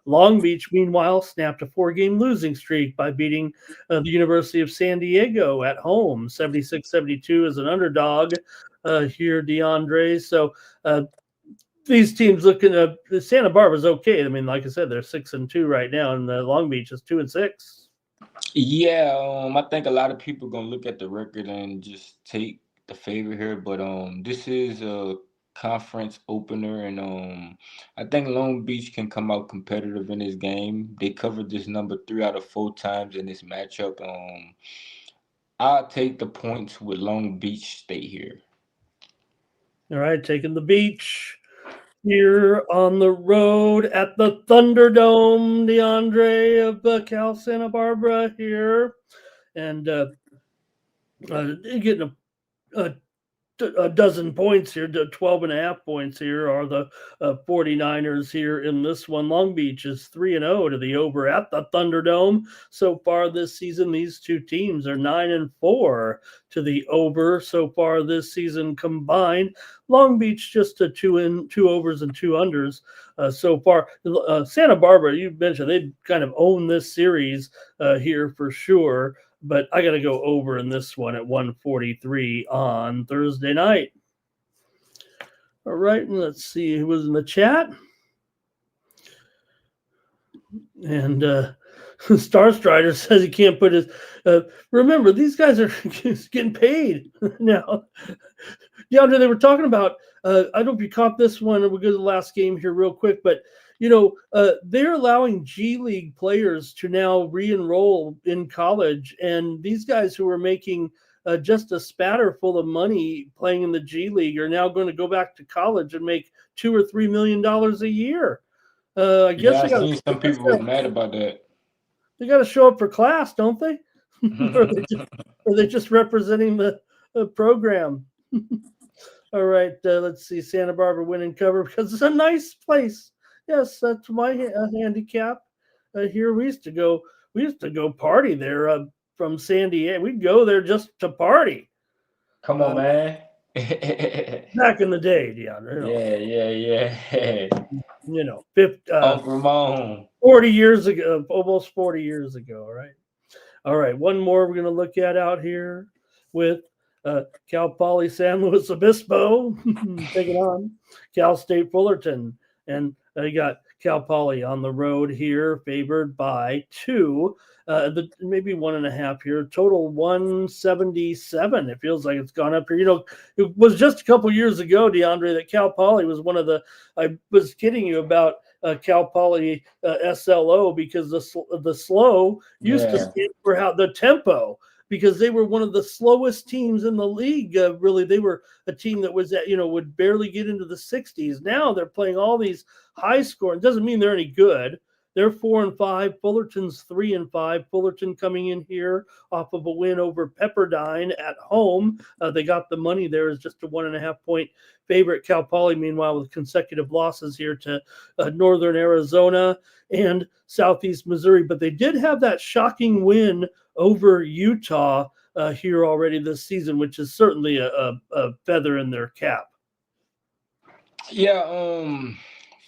Long Beach, meanwhile, snapped a 4-game losing streak by beating the University of San Diego at home, 76-72 as an underdog here, DeAndre. So these teams looking at Santa Barbara's okay. I mean, like I said, they're 6-2 right now, and Long Beach is 2-6. Yeah, I think a lot of people gonna look at the record and just take the favorite here, but this is a conference opener, and I think Long Beach can come out competitive in this game. They covered this number 3 out of 4 times in this matchup. I'll take the points with Long Beach State here. All right, taking the beach here on the road at the Thunderdome, DeAndre of Cal Santa Barbara here, and getting a dozen points here, 12.5 points here are the 49ers here in this one. Long Beach is 3-0 to the over at the Thunderdome. So far this season, these two teams are 9-4 to the over so far this season combined. Long Beach just a 2 overs and 2 unders so far. Santa Barbara, you mentioned they kind of own this series here for sure. But I got to go over in this one at 143 on Thursday night. All right, and let's see who was in the chat. And Star Strider says he can't put his. Remember, these guys are getting paid now. DeAndre, they were talking about. I don't know if you caught this one. We'll go to the last game here real quick, but they're allowing G League players to now re-enroll in college, and these guys who are making just a spatter full of money playing in the G League are now going to go back to college and make $2 or $3 million a year. I guess I seen some people was mad about that. They got to show up for class, don't they? Or are they just representing the program? All right, let's see. Santa Barbara win and cover because it's a nice place. Yes, that's my handicap. Here we used to go party there from San Diego. We'd go there just to party. Come on, man. Back in the day, DeAndre. Yeah. Uncle Ramon. 40 years ago, almost 40 years ago. All right. One more we're going to look at out here with Cal Poly San Luis Obispo taking on Cal State Fullerton. And you got Cal Poly on the road here, favored by 2, maybe 1.5 here. Total 177. It feels like it's gone up here. It was just a couple years ago, DeAndre, that Cal Poly was one of the. I was kidding you about Cal Poly SLO because the slow used to stand for how the tempo. Because they were one of the slowest teams in the league. Really, they were a team that was would barely get into the 60s. Now they're playing all these high scoring. Doesn't mean they're any good. They're 4-5. Fullerton's 3-5. Fullerton coming in here off of a win over Pepperdine at home. They got the money there as just a 1.5 point favorite. Cal Poly, meanwhile, with consecutive losses here to Northern Arizona and Southeast Missouri. But they did have that shocking win over Utah here already this season, which is certainly a feather in their cap. Yeah,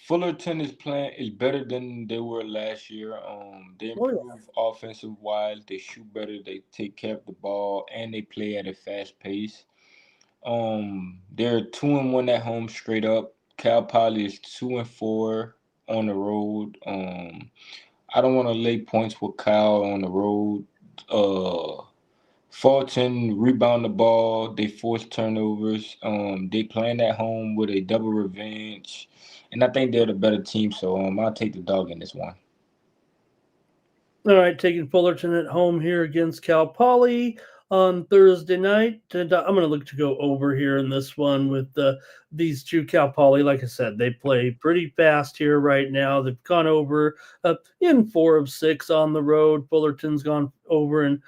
Fullerton is better than they were last year. They improve offensive wise. They shoot better. They take care of the ball, and they play at a fast pace. They're 2-1 at home straight up. Cal Poly is 2-4 on the road. I don't want to lay points with Cal on the road. Fulton rebound the ball. They force turnovers. They playing at home with a double revenge, and I think they're the better team. So I'll take the dog in this one. All right, taking Fullerton at home here against Cal Poly on Thursday night. And I'm going to look to go over here in this one with these two. Cal Poly, like I said, they play pretty fast here right now. They've gone over in 4 of 6 on the road. Fullerton's gone over in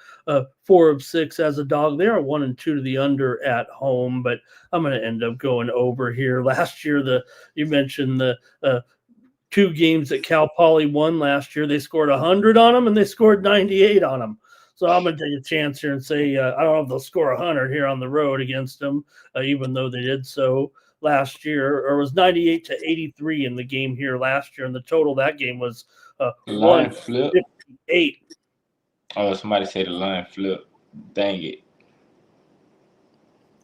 4 of 6 as a dog. They are 1 and 2 to the under at home, but I'm going to end up going over here. Last year, you mentioned the 2 games that Cal Poly won last year. They scored 100 on them and they scored 98 on them. So I'm going to take a chance here and say I don't know if they'll score 100 here on the road against them, even though they did so last year. Or it was 98 to 83 in the game here last year, and the total that game was Line flip. 158. Oh, somebody said the line flip. Dang it.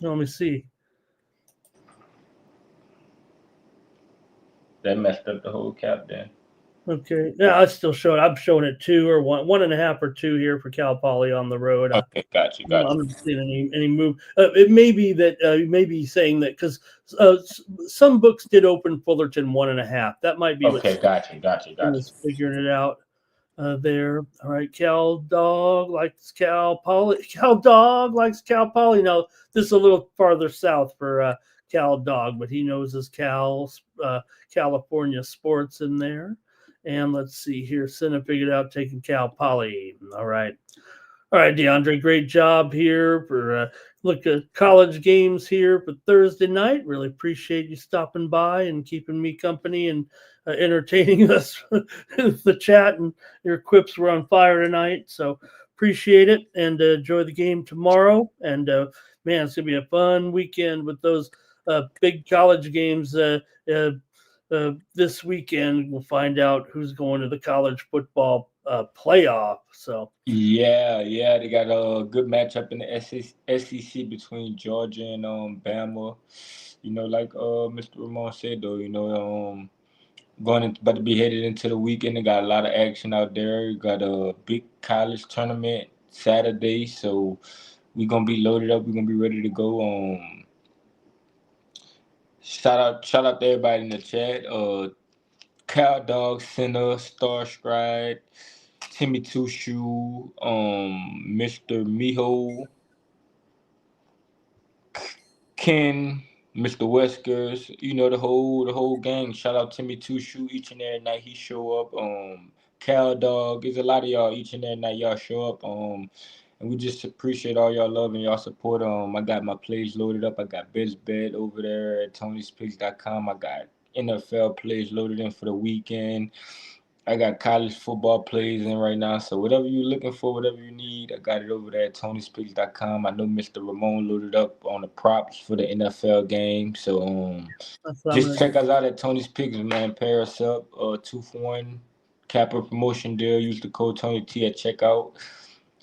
Let me see. That messed up the whole cap then. Okay. Yeah, I still show it. I'm showing it 2 or 1.5 or 2 here for Cal Poly on the road. Okay, got you. I'm not seeing any move. It may be that you may be saying that because some books did open Fullerton 1.5. That might be okay. Got you. was figuring it out there. All right, Cal Dog likes Cal Poly. Cal Dog likes Cal Poly. Now this is a little farther south for Cal Dog, but he knows his California sports in there. And let's see here. Cinna figured out taking Cal Poly. All right, DeAndre, great job here for look at college games here for Thursday night. Really appreciate you stopping by and keeping me company and entertaining us with the chat, and your quips were on fire tonight. So appreciate it, and enjoy the game tomorrow. And man, it's gonna be a fun weekend with those big college games. This weekend, we'll find out who's going to the college football playoff. So yeah, they got a good matchup in the SEC between Georgia and Bama. You know, like Mr. Ramon said though, you know, about to be headed into the weekend. They got a lot of action out there. Got a big college tournament Saturday, so we're gonna be loaded up. We're gonna be ready to go. Shout out to everybody in the chat. Cow Dog, Sinner, Star Scribe, Timmy Two Shoe, Mr. Miho, Ken, Mr. Weskers, you know, the whole gang. Shout out Timmy Two Shoe each and every night he show up. Cow Dog, there's a lot of y'all each and every night y'all show up. And we just appreciate all y'all love and y'all support. I got my plays loaded up. I got Best Bet over there at Tony'sPicks.com. I got NFL plays loaded in for the weekend. I got college football plays in right now. So whatever you're looking for, whatever you need, I got it over there at Tony'sPicks.com. I know Mr. Ramon loaded up on the props for the NFL game. So just check us out at Tony's Picks, man. Pair us up. 2-for-1 Capper promotion deal. Use the code TonyT at checkout.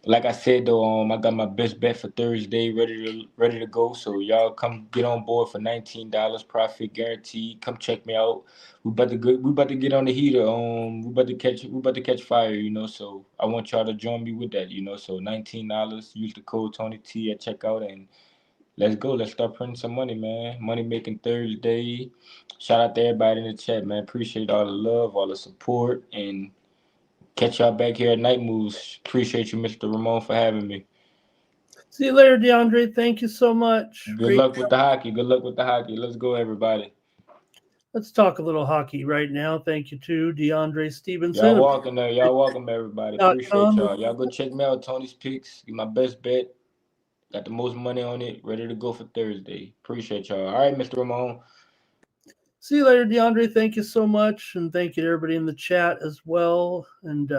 Like I said though, I got my best bet for Thursday ready to go. So y'all come get on board for $19 profit guaranteed. Come check me out. We about to get on the heater. We about to catch fire, you know. So I want y'all to join me with that, you know. So $19. Use the code TonyT at checkout and let's go. Let's start printing some money, man. Money making Thursday. Shout out to everybody in the chat, man. Appreciate all the love, all the support, and catch y'all back here at Night Moves. Appreciate you, Mr. Ramon, for having me. See you later, DeAndre. Thank you so much. Good luck with the hockey. Let's go, everybody. Let's talk a little hockey right now. Thank you to DeAndre Stevenson. Y'all welcome there. Y'all welcome, everybody. Appreciate y'all. Y'all go check me out, Tony's Picks. Get my best bet. Got the most money on it. Ready to go for Thursday. Appreciate y'all. All right, Mr. Ramon. See you later, DeAndre. Thank you so much. And thank you to everybody in the chat as well. And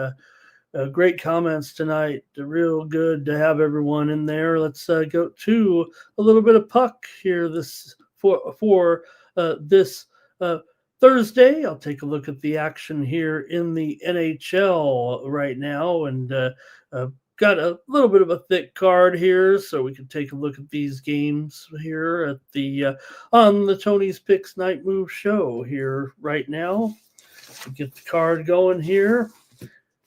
great comments tonight. Real good to have everyone in there. Let's go to a little bit of puck here for this Thursday. I'll take a look at the action here in the NHL right now, and got a little bit of a thick card here, so we can take a look at these games here at the on the Tony's Picks Night Move show here right now. Get the card going here,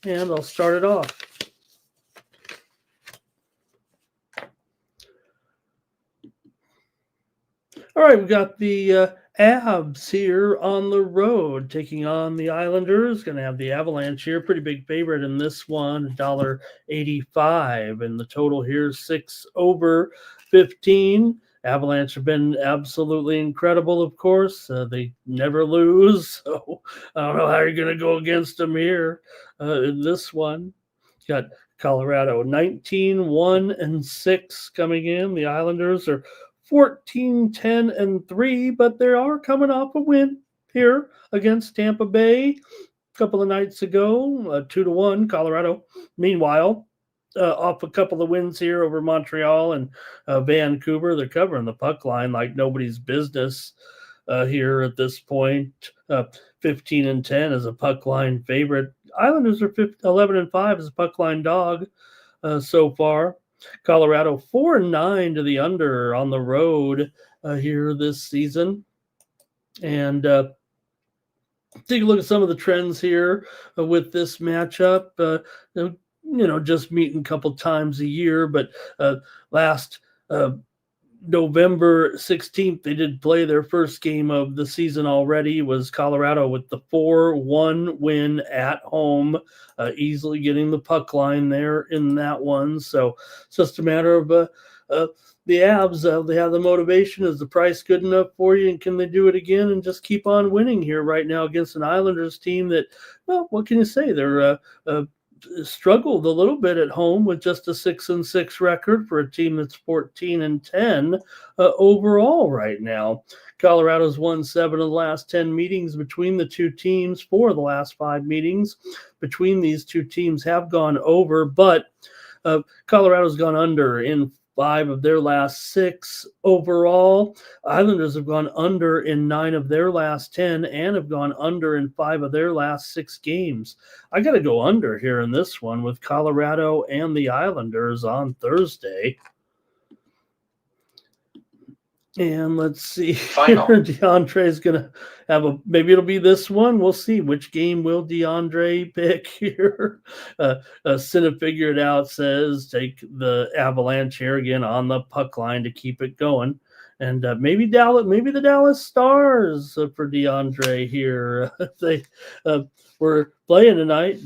and I'll start it off. All right, we got the Abs here on the road taking on the Islanders. Going to have the Avalanche here. Pretty big favorite in this one, $1.85. And the total here is 6 over 15. Avalanche have been absolutely incredible, of course. They never lose. So I don't know how you're going to go against them here in this one. Got Colorado 19-1-6 coming in. The Islanders are 14-10-3, but they are coming off a win here against Tampa Bay a couple of nights ago, 2-1 Colorado. Meanwhile, off a couple of wins here over Montreal and Vancouver, they're covering the puck line like nobody's business here at this point. 15-10 as a puck line favorite. Islanders are 11-5 as a puck line dog so far. Colorado 4-9 to the under on the road here this season. And take a look at some of the trends here with this matchup. Just meeting a couple times a year, but last November 16th, they did play their first game of the season already. It was Colorado with the 4-1 win at home, easily getting the puck line there in that one. So it's just a matter of the Avs. They have the motivation. Is the price good enough for you? And can they do it again and just keep on winning here right now against an Islanders team that, well, what can you say? They're struggled a little bit at home with just a 6-6 record for a team that's 14-10 overall right now. Colorado's won 7 of the last 10 meetings between the two teams. 4 of the last 5 meetings between these two teams have gone over, but Colorado's gone under in 5 of their last 6 overall. Islanders have gone under in 9 of their last 10 and have gone under in 5 of their last 6 games. I got to go under here in this one with Colorado and the Islanders on Thursday. And let's see. DeAndre's going to have maybe it'll be this one. We'll see. Which game will DeAndre pick here? Cinna figured out says take the Avalanche here again on the puck line to keep it going. And maybe the Dallas Stars for DeAndre here. They were playing tonight,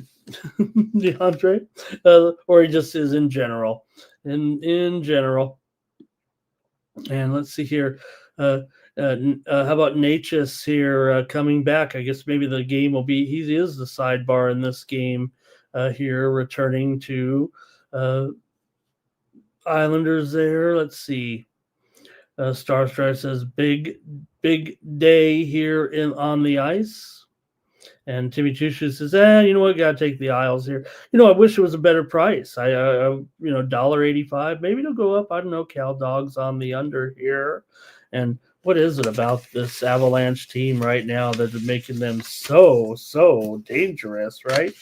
DeAndre, or he just is in general. In general. And let's see here. How about Natchez here coming back? I guess maybe the game will be, he is the sidebar in this game here, returning to Islanders there. Let's see. Starstrike says big day here on the ice. And Timmy Chushu says, you know what? Got to take the Isles here. I wish it was a better price. $1.85. Maybe it'll go up. I don't know. Cal Dogs on the under here. And what is it about this Avalanche team right now that is making them so dangerous, right?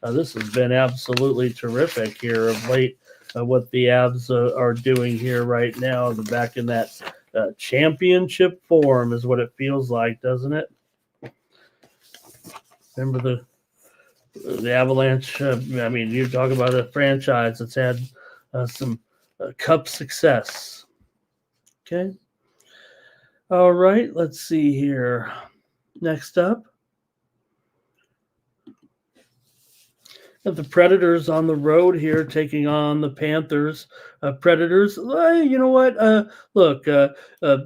This has been absolutely terrific here of late. What the Avs are doing here right now. They're back in that championship form is what it feels like, doesn't it? Remember the Avalanche. You talk about a franchise that's had some cup success. Okay. All right. Let's see here. Next up. The Predators on the road here taking on the Panthers. Predators, you know what? Look,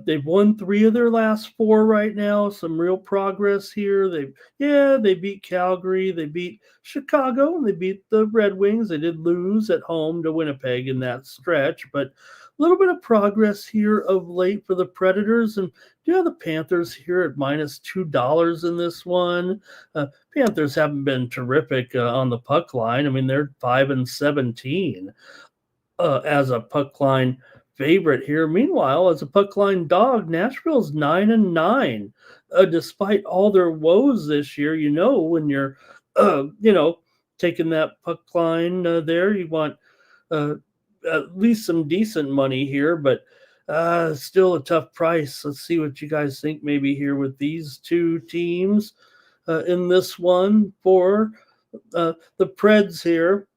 they've won 3 of their last 4 right now. Some real progress here. They beat Calgary, they beat Chicago, and they beat the Red Wings. They did lose at home to Winnipeg in that stretch, but a little bit of progress here of late for the Predators. And do you have the Panthers here at -$2 in this one? Panthers haven't been terrific on the puck line. They're 5-17 as a puck line favorite here. Meanwhile, as a puck line dog, Nashville's 9-9. Despite all their woes this year, when you're, taking that puck line there, you want at least some decent money here, but still a tough price. Let's see what you guys think maybe here with these two teams in this one for the Preds here.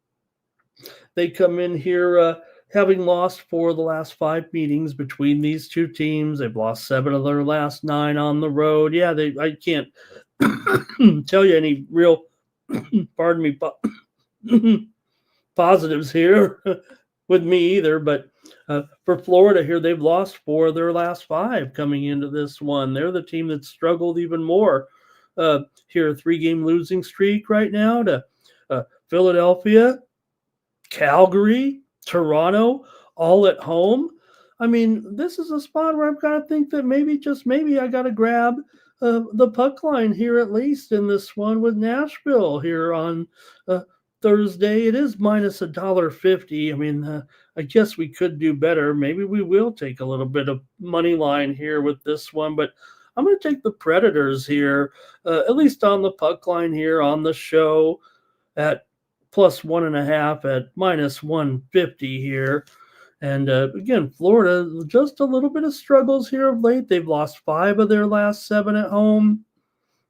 They come in here having lost 4 of the last 5 meetings between these two teams. They've lost 7 of their last 9 on the road. Yeah, I can't tell you any real, pardon me, positives here with me either. But for Florida here, they've lost 4 of their last 5 coming into this one. They're the team that struggled even more. Here, a 3-game losing streak right now to Philadelphia, Calgary, Toronto, all at home. I mean, this is a spot where I've got to think that maybe, just maybe, I got to grab the puck line here, at least in this one with Nashville here on Thursday. It is minus $1.50. I mean, I guess we could do better. Maybe we will take a little bit of money line here with this one, but I'm going to take the Predators here, at least on the puck line here on the show at plus 1.5 at minus 150 here. And again, Florida, just a little bit of struggles here of late. They've lost 5 of their last 7 at home.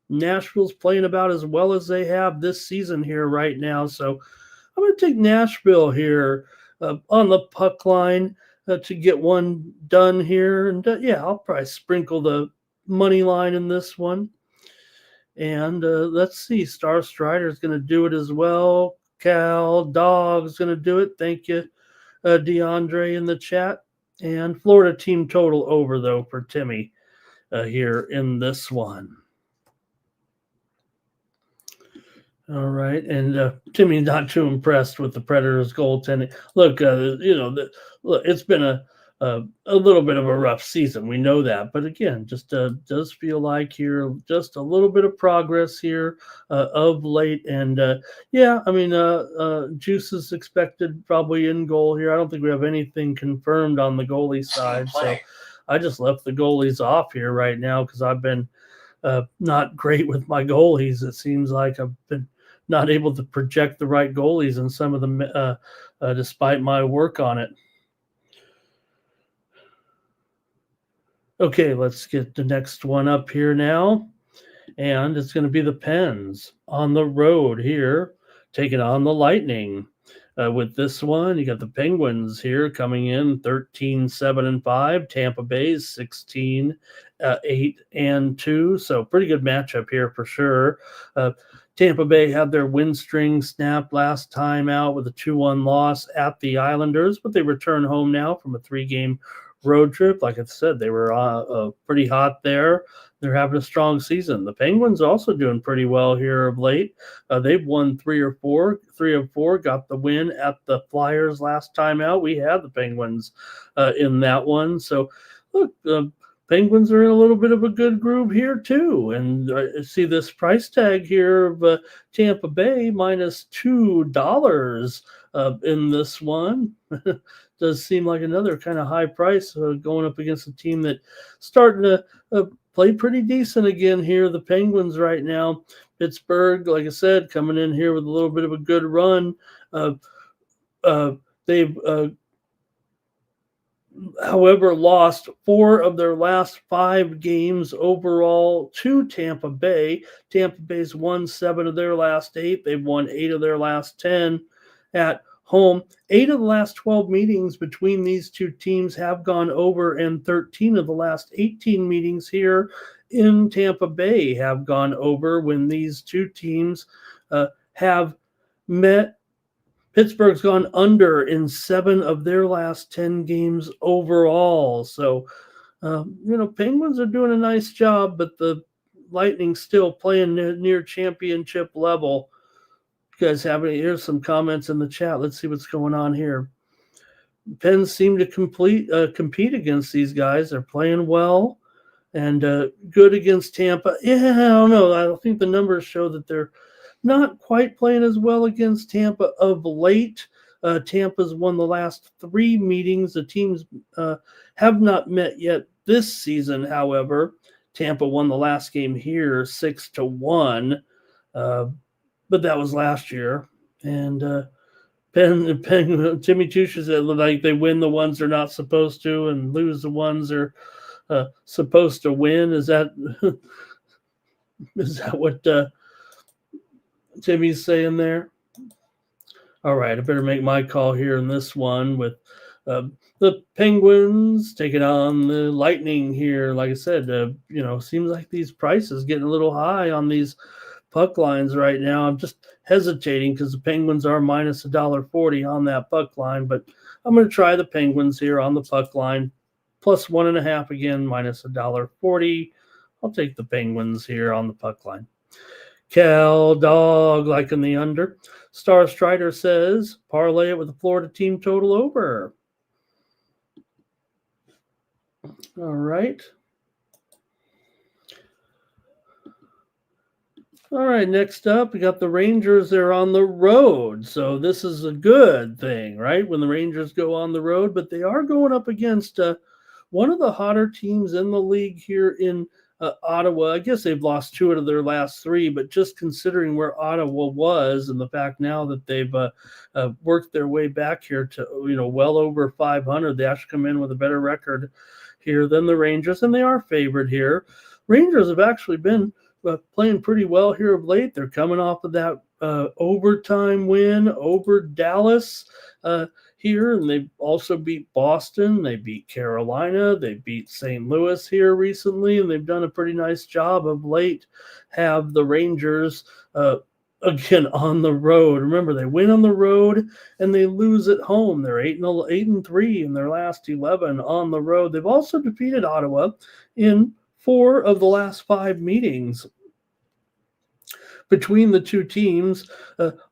Nashville's playing about as well as they have this season here right now. So I'm going to take Nashville here on the puck line to get one done here. And yeah, I'll probably sprinkle the money line in this one. And let's see, Star Strider is going to do it as well. Cal Dog's going to do it. Thank you, DeAndre, in the chat. And Florida team total over, though, for Timmy here in this one. All right, and Timmy's not too impressed with the Predators' goaltending. Look, look, it's been a little bit of a rough season. We know that, but again, just does feel like here just a little bit of progress here of late. And yeah, I mean, Juice is expected probably in goal here. I don't think we have anything confirmed on the goalie side, so I just left the goalies off here right now because I've been not great with my goalies. It seems like I've been not able to project the right goalies in some of them, despite my work on it. Okay, let's get the next one up here now. And it's going to be the Pens on the road here, taking on the Lightning. With this one, you got the Penguins here coming in 13-7-5. Tampa Bay's 16-8-2. So pretty good matchup here for sure. Tampa Bay had their win string snapped last time out with a 2-1 loss at the Islanders, but they return home now from a 3-game road trip. Like I said, they were pretty hot there. They're having a strong season. The Penguins also doing pretty well here of late. They've won 3 of 4, got the win at the Flyers last time out. We had the Penguins in that one. So look, Penguins are in a little bit of a good groove here too. And see this price tag here of Tampa Bay minus $2 in this one. Does seem like another kind of high price going up against a team that starting to play pretty decent again here. The Penguins right now. Pittsburgh, like I said, coming in here with a little bit of a good run. They've however, lost 4 of their last 5 games overall to Tampa Bay. Tampa Bay's won 7 of their last 8. They've won 8 of their last 10 at home. 8 of the last 12 meetings between these two teams have gone over, and 13 of the last 18 meetings here in Tampa Bay have gone over when these two teams have met. Pittsburgh's gone under in 7 of their last 10 games overall. So, Penguins are doing a nice job, but the Lightning still playing near championship level. You guys have any? Here's some comments in the chat. Let's see what's going on here. Pens seem to compete against these guys. They're playing well and good against Tampa. Yeah, I don't know. I think the numbers show that they're not quite playing as well against Tampa of late. Tampa's won the last 3 meetings. The teams have not met yet this season, however. Tampa won the last game here 6-1, but that was last year. And Timmy Tucci said like they win the ones they're not supposed to and lose the ones they're supposed to win. Is that what Timmy's saying there? All right, I better make my call here in this one with The Penguins taking on the Lightning here. Like I said, seems like these prices getting a little high on these puck lines right now. I'm just hesitating because the Penguins are minus $1.40 on that puck line, but I'm going to try the Penguins here on the puck line, plus 1.5 again, minus $1.40. I'll take the Penguins here on the puck line. Cal Dog liking the under. Star Strider says parlay it with the Florida team total over. All right. All right, next up, we got the Rangers. They're on the road. So this is a good thing, right? When the Rangers go on the road, but they are going up against one of the hotter teams in the league here in Ottawa. I guess they've lost 2 out of their last 3, but just considering where Ottawa was and the fact now that they've worked their way back here to, well over 500, they actually come in with a better record here than the Rangers, and they are favored here. Rangers have actually been playing pretty well here of late. They're coming off of that overtime win over Dallas here, and they also beat Boston. They beat Carolina. They beat St. Louis here recently, and they've done a pretty nice job of late. Have the Rangers again on the road. Remember, they win on the road and they lose at home. They're 8-3 in their last 11 on the road. They've also defeated Ottawa in 4 of the last 5 meetings between the two teams.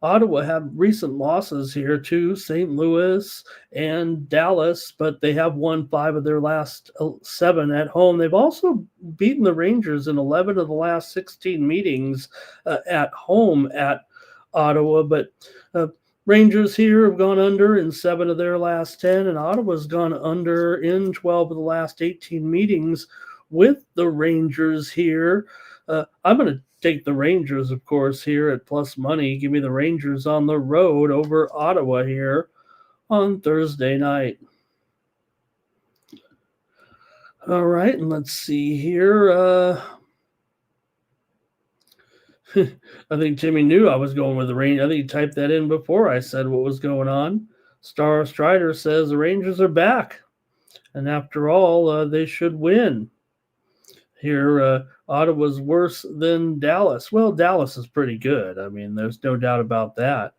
Ottawa have recent losses here to St. Louis and Dallas, but they have won 5 of their last 7 at home. They've also beaten the Rangers in 11 of the last 16 meetings at home at Ottawa, but Rangers here have gone under in 7 of their last 10, and Ottawa's gone under in 12 of the last 18 meetings with the Rangers here. I'm going to take the Rangers, of course, here at plus money. Give me the Rangers on the road over Ottawa here on Thursday night. All right, and let's see here. I think Timmy knew I was going with the Rangers. I think he typed that in before I said what was going on. Star Strider says the Rangers are back, and after all, they should win. Here, Ottawa's worse than Dallas. Well, Dallas is pretty good. I mean, there's no doubt about that.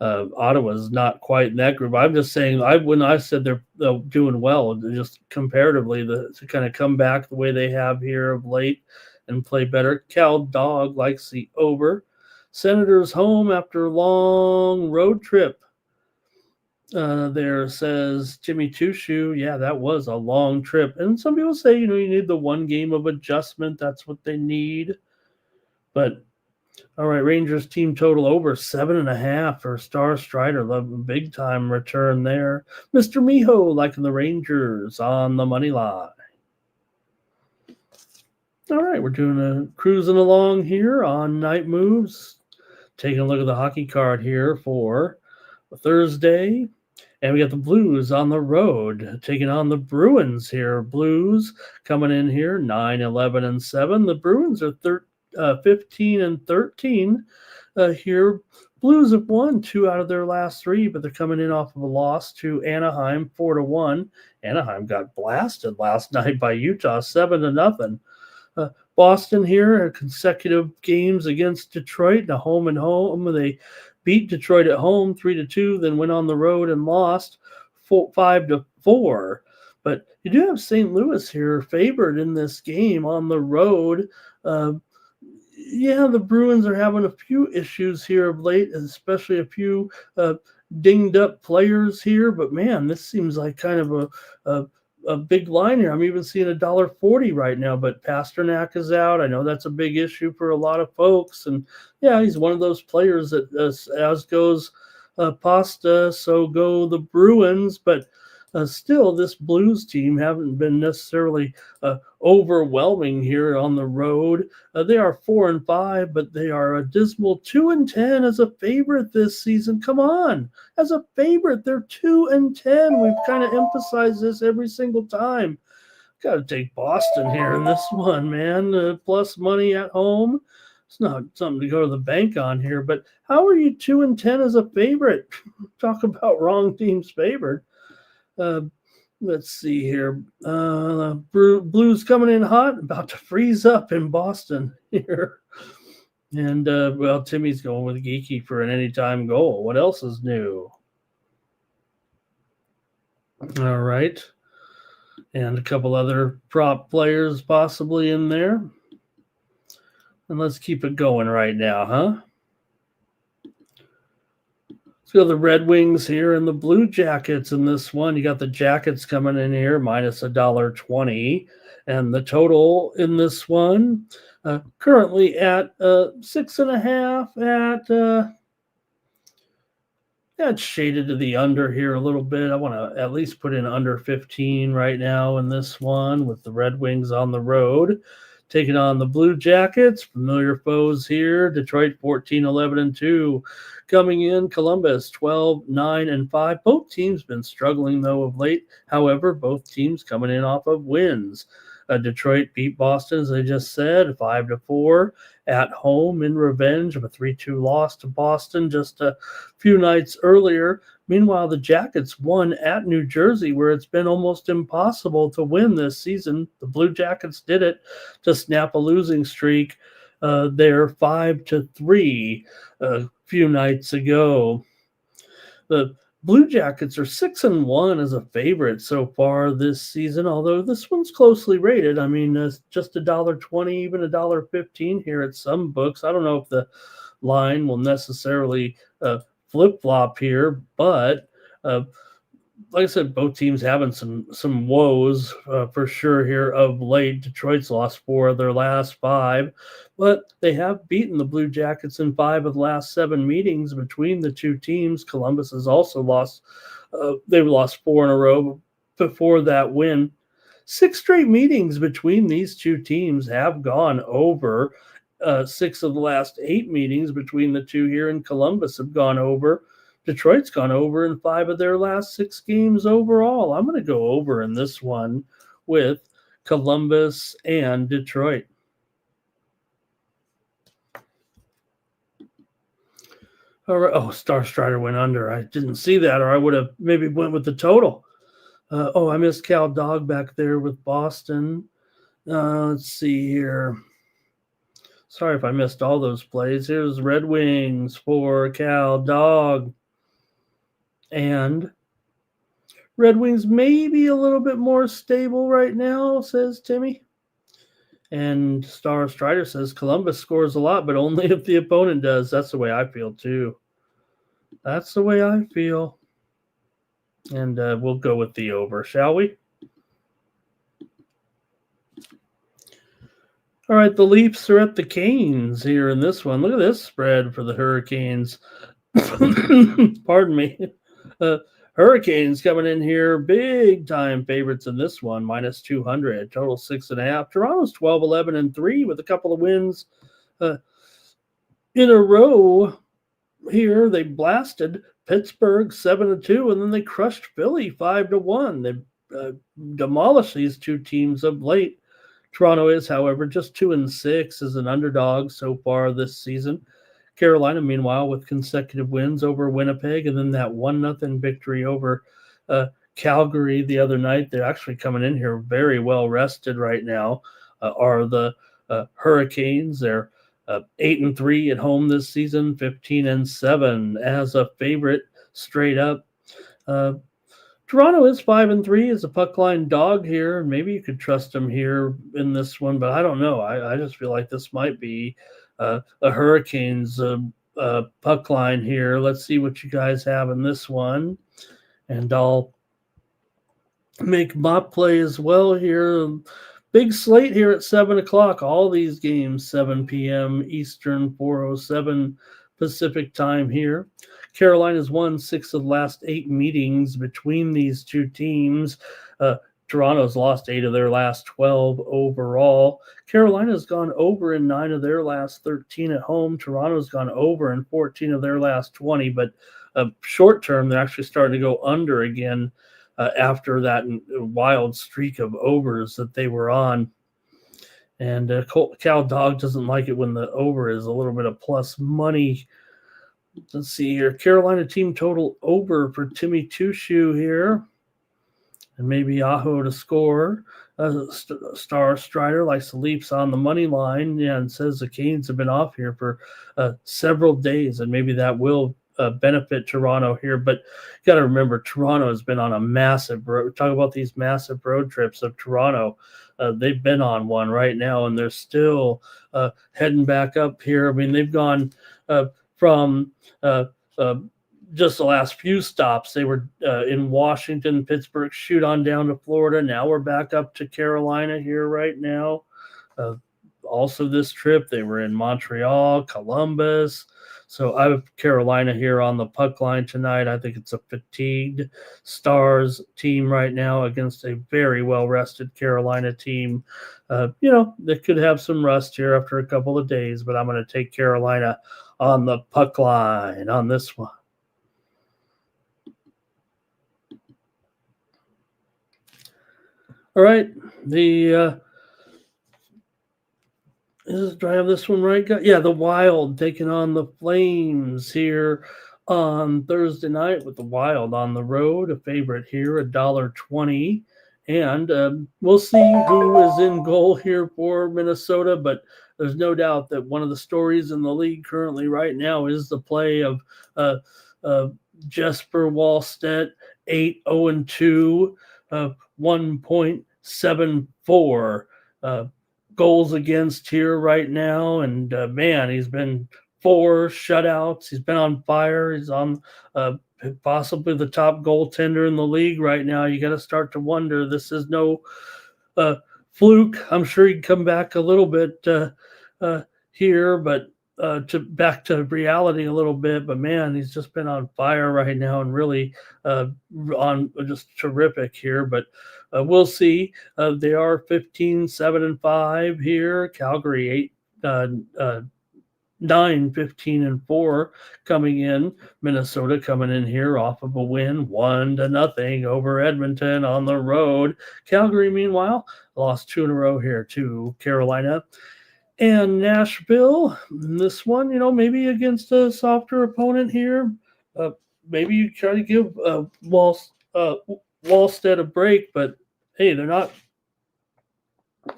Ottawa's not quite in that group. I'm just saying, when I said they're doing well, just comparatively, to kind of come back the way they have here of late and play better. Cal Dog likes the over. Senators home after a long road trip. There says Jimmy Tushu. Yeah, that was a long trip. And some people say, you need the 1 game of adjustment. That's what they need. But all right, Rangers team total over 7.5 for Star Strider. Love a big time return there. Mr. Miho liking the Rangers on the money line. All right, we're doing cruising along here on Night Moves. Taking a look at the hockey card here for Thursday. And we got the Blues on the road, taking on the Bruins here. Blues coming in here, 9-11-7. The Bruins are 15-13 here. Blues have won 2 out of their last 3, but they're coming in off of a loss to Anaheim, 4-1. Anaheim got blasted last night by Utah, 7-0. Boston here, consecutive games against Detroit, the home and home. They beat Detroit at home 3-2, then went on the road and lost 5-4. But you do have St. Louis here favored in this game on the road. The Bruins are having a few issues here of late, especially a few dinged up players here. But man, this seems like kind of a big line here. I'm even seeing $1.40 right now, but Pasternak is out. I know that's a big issue for a lot of folks. And yeah, he's one of those players that as goes Pasta, so go the Bruins. But still, this Blues team haven't been necessarily overwhelming here on the road. They are 4-5, but they are a dismal 2-10 as a favorite this season. Come on, as a favorite, they're 2-10. We've kind of emphasized this every single time. Got to take Boston here in this one, man. Plus money at home. It's not something to go to the bank on here, but how are you 2-10 as a favorite? Talk about wrong teams favored. Uh, let's see here. Blues coming in hot, about to freeze up in Boston here. And, well, Timmy's going with Geeky for an anytime goal. What else is new? All right. And a couple other prop players possibly in there. And let's keep it going right now, huh? Let's go the Red Wings here and the Blue Jackets in this one. You got the Jackets coming in here minus $1.20. And the total in this one currently at 6.5 it's shaded to the under here a little bit. I want to at least put in under 15 right now in this one with the Red Wings on the road. Taking on the Blue Jackets, familiar foes here. Detroit 14-11-2. Coming in, Columbus 12-9-5. Both teams been struggling though of late. However, both teams coming in off of wins. Detroit beat Boston, as I just said, 5-4 at home in revenge of a 3-2 loss to Boston just a few nights earlier. Meanwhile, the Jackets won at New Jersey, where it's been almost impossible to win this season. The Blue Jackets did it to snap a losing streak there 5-3 a few nights ago. The Blue Jackets are 6-1 as a favorite so far this season, although this one's closely rated. I mean, just $1.20, even $1.15 here at some books. I don't know if the line will necessarily flip-flop here, but like I said, both teams having some woes for sure here of late. Detroit's lost 4 of their last 5, but they have beaten the Blue Jackets in 5 of the last 7 meetings between the two teams. Columbus has also lost. They've lost 4 in a row before that win. 6 straight meetings between these two teams have gone over. 6 of the last 8 meetings between the two here in Columbus have gone over. Detroit's gone over in 5 of their last 6 games overall. I'm going to go over in this one with Columbus and Detroit. All right. Oh, Star Strider went under. I didn't see that, or I would have maybe went with the total. I missed Cal Dog back there with Boston. Let's see here. Sorry if I missed all those plays. Here's Red Wings for Cal Dog. And Red Wings maybe a little bit more stable right now, says Timmy. And Star Strider says Columbus scores a lot, but only if the opponent does. That's the way I feel, too. That's the way I feel. And we'll go with the over, shall we? All right, the Leafs are at the Canes here in this one. Look at this spread for the Hurricanes. Pardon me. Hurricanes coming in here, big time favorites in this one, minus 200, total 6.5. Toronto's 12-11-3 with a couple of wins in a row. Here they blasted Pittsburgh 7-2, and then they crushed Philly 5-1. They demolished these two teams of late. Toronto is, however, just 2-6 as an underdog so far this season. Carolina, meanwhile, with consecutive wins over Winnipeg, and then that 1-0 victory over Calgary the other night. They're actually coming in here very well rested right now. Are the Hurricanes? They're 8-3 at home this season, 15-7 as a favorite straight up. Toronto is 5-3 as a puck line dog here. Maybe you could trust them here in this one, but I don't know. I just feel like this might be a Hurricanes puck line here. Let's see what you guys have in this one, and I'll make my play as well here. Big slate here at 7 o'clock. All these games 7 p.m. Eastern, 4:07 Pacific time here. Carolina's won 6 of the last 8 meetings between these two teams. Toronto's lost 8 of their last 12 overall. Carolina's gone over in 9 of their last 13 at home. Toronto's gone over in 14 of their last 20, but short term, they're actually starting to go under again after that wild streak of overs that they were on. And Cal Dog doesn't like it when the over is a little bit of plus money. Let's see here. Carolina team total over for Timmy Two Shoe here. and maybe Aho to score. Star Strider likes to leaps on the money line, yeah, and says the Canes have been off here for several days, and maybe that will benefit Toronto here. But you got to remember, Toronto has been on a massive road. Talk about these massive road trips of Toronto. They've been on one right now, and they're still heading back up here. I mean, they've gone from just the last few stops. They were in Washington, Pittsburgh, shoot on down to Florida. Now we're back up to Carolina here right now. Also this trip, they were in Montreal, Columbus. So I have Carolina here on the puck line tonight. I think it's a fatigued Stars team right now against a very well-rested Carolina team. They could have some rust here after a couple of days, but I'm going to take Carolina on the puck line on this one. All right, do I have this one right? Yeah, the Wild taking on the Flames here on Thursday night with the Wild on the road. A favorite here, $1.20. And we'll see who is in goal here for Minnesota, but there's no doubt that one of the stories in the league currently right now is the play of Jesper Wallstedt, 8-0-2, 1.74 goals against here right now. And man, he's been 4 shutouts. He's been on fire. He's on possibly the top goaltender in the league right now. You got to start to wonder. This is no fluke. I'm sure he'd come back a little bit here, but back to reality a little bit. But man, he's just been on fire right now and really on just terrific here. But we'll see. They are 15-7-5 here. Calgary 9-15-4 coming in. Minnesota coming in here off of a win 1-0 over Edmonton on the road. Calgary, meanwhile, lost 2 in a row here to Carolina and Nashville. This one, maybe against a softer opponent here. Maybe you try to give Wallstedt a break, but hey, they're not,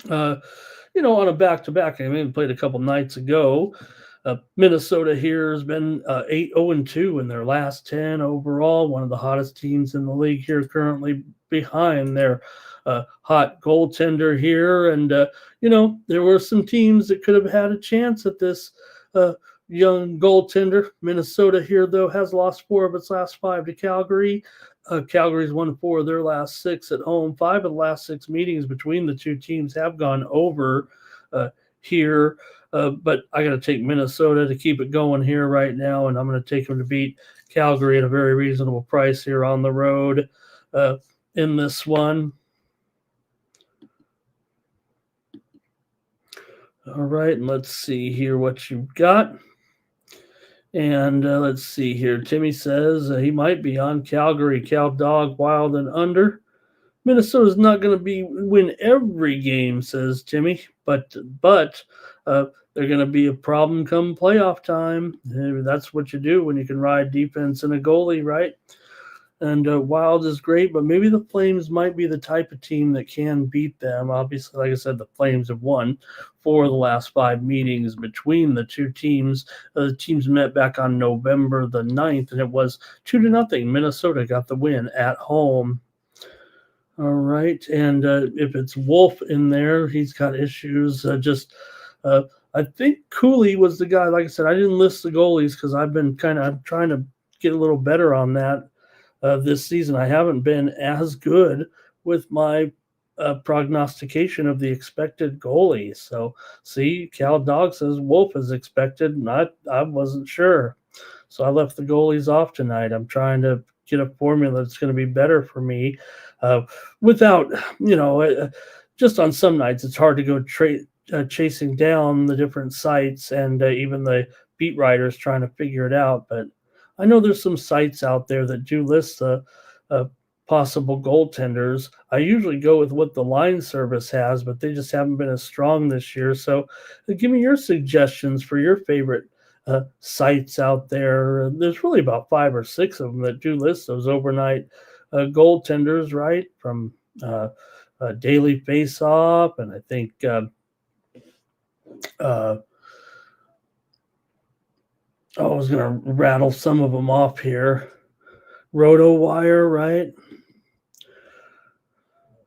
on a back-to-back. I mean, played a couple nights ago. Minnesota here has been 8-0-2 in their last 10 overall. One of the hottest teams in the league here currently behind their hot goaltender here. And, there were some teams that could have had a chance at this young goaltender. Minnesota here, though, has lost 4 of its last 5 to Calgary. Calgary's won 4 of their last 6 at home. 5 of the last 6 meetings between the two teams have gone over here. But I got to take Minnesota to keep it going here right now, and I'm going to take them to beat Calgary at a very reasonable price here on the road in this one. All right, and let's see here what you've got. And let's see here. Timmy says he might be on Calgary, Cal Dog, Wild, and under. Minnesota's not going to win every game, says Timmy, but they're going to be a problem come playoff time. That's what you do when you can ride defense and a goalie, right? And Wild is great, but maybe the Flames might be the type of team that can beat them. Obviously, like I said, the Flames have won 4 of the last 5 meetings between the two teams. The teams met back on November the 9th, and it was 2-0. Minnesota got the win at home. All right, and if it's Wolf in there, he's got issues. I think Cooley was the guy. Like I said, I didn't list the goalies because I'm trying to get a little better on that this season. I haven't been as good with my prognostication of the expected goalies. So, see, Cal Dog says Wolf is expected, and I wasn't sure. So I left the goalies off tonight. I'm trying to get a formula that's going to be better for me. Without, just on some nights, it's hard to go chasing down the different sites and even the beat writers trying to figure it out. But I know there's some sites out there that do list the possible goaltenders. I usually go with what the line service has, but they just haven't been as strong this year. So give me your suggestions for your favorite sites out there. There's really about 5 or 6 of them that do list those overnight goaltenders, right, from daily face-off, and I think I was going to rattle some of them off here. RotoWire, right?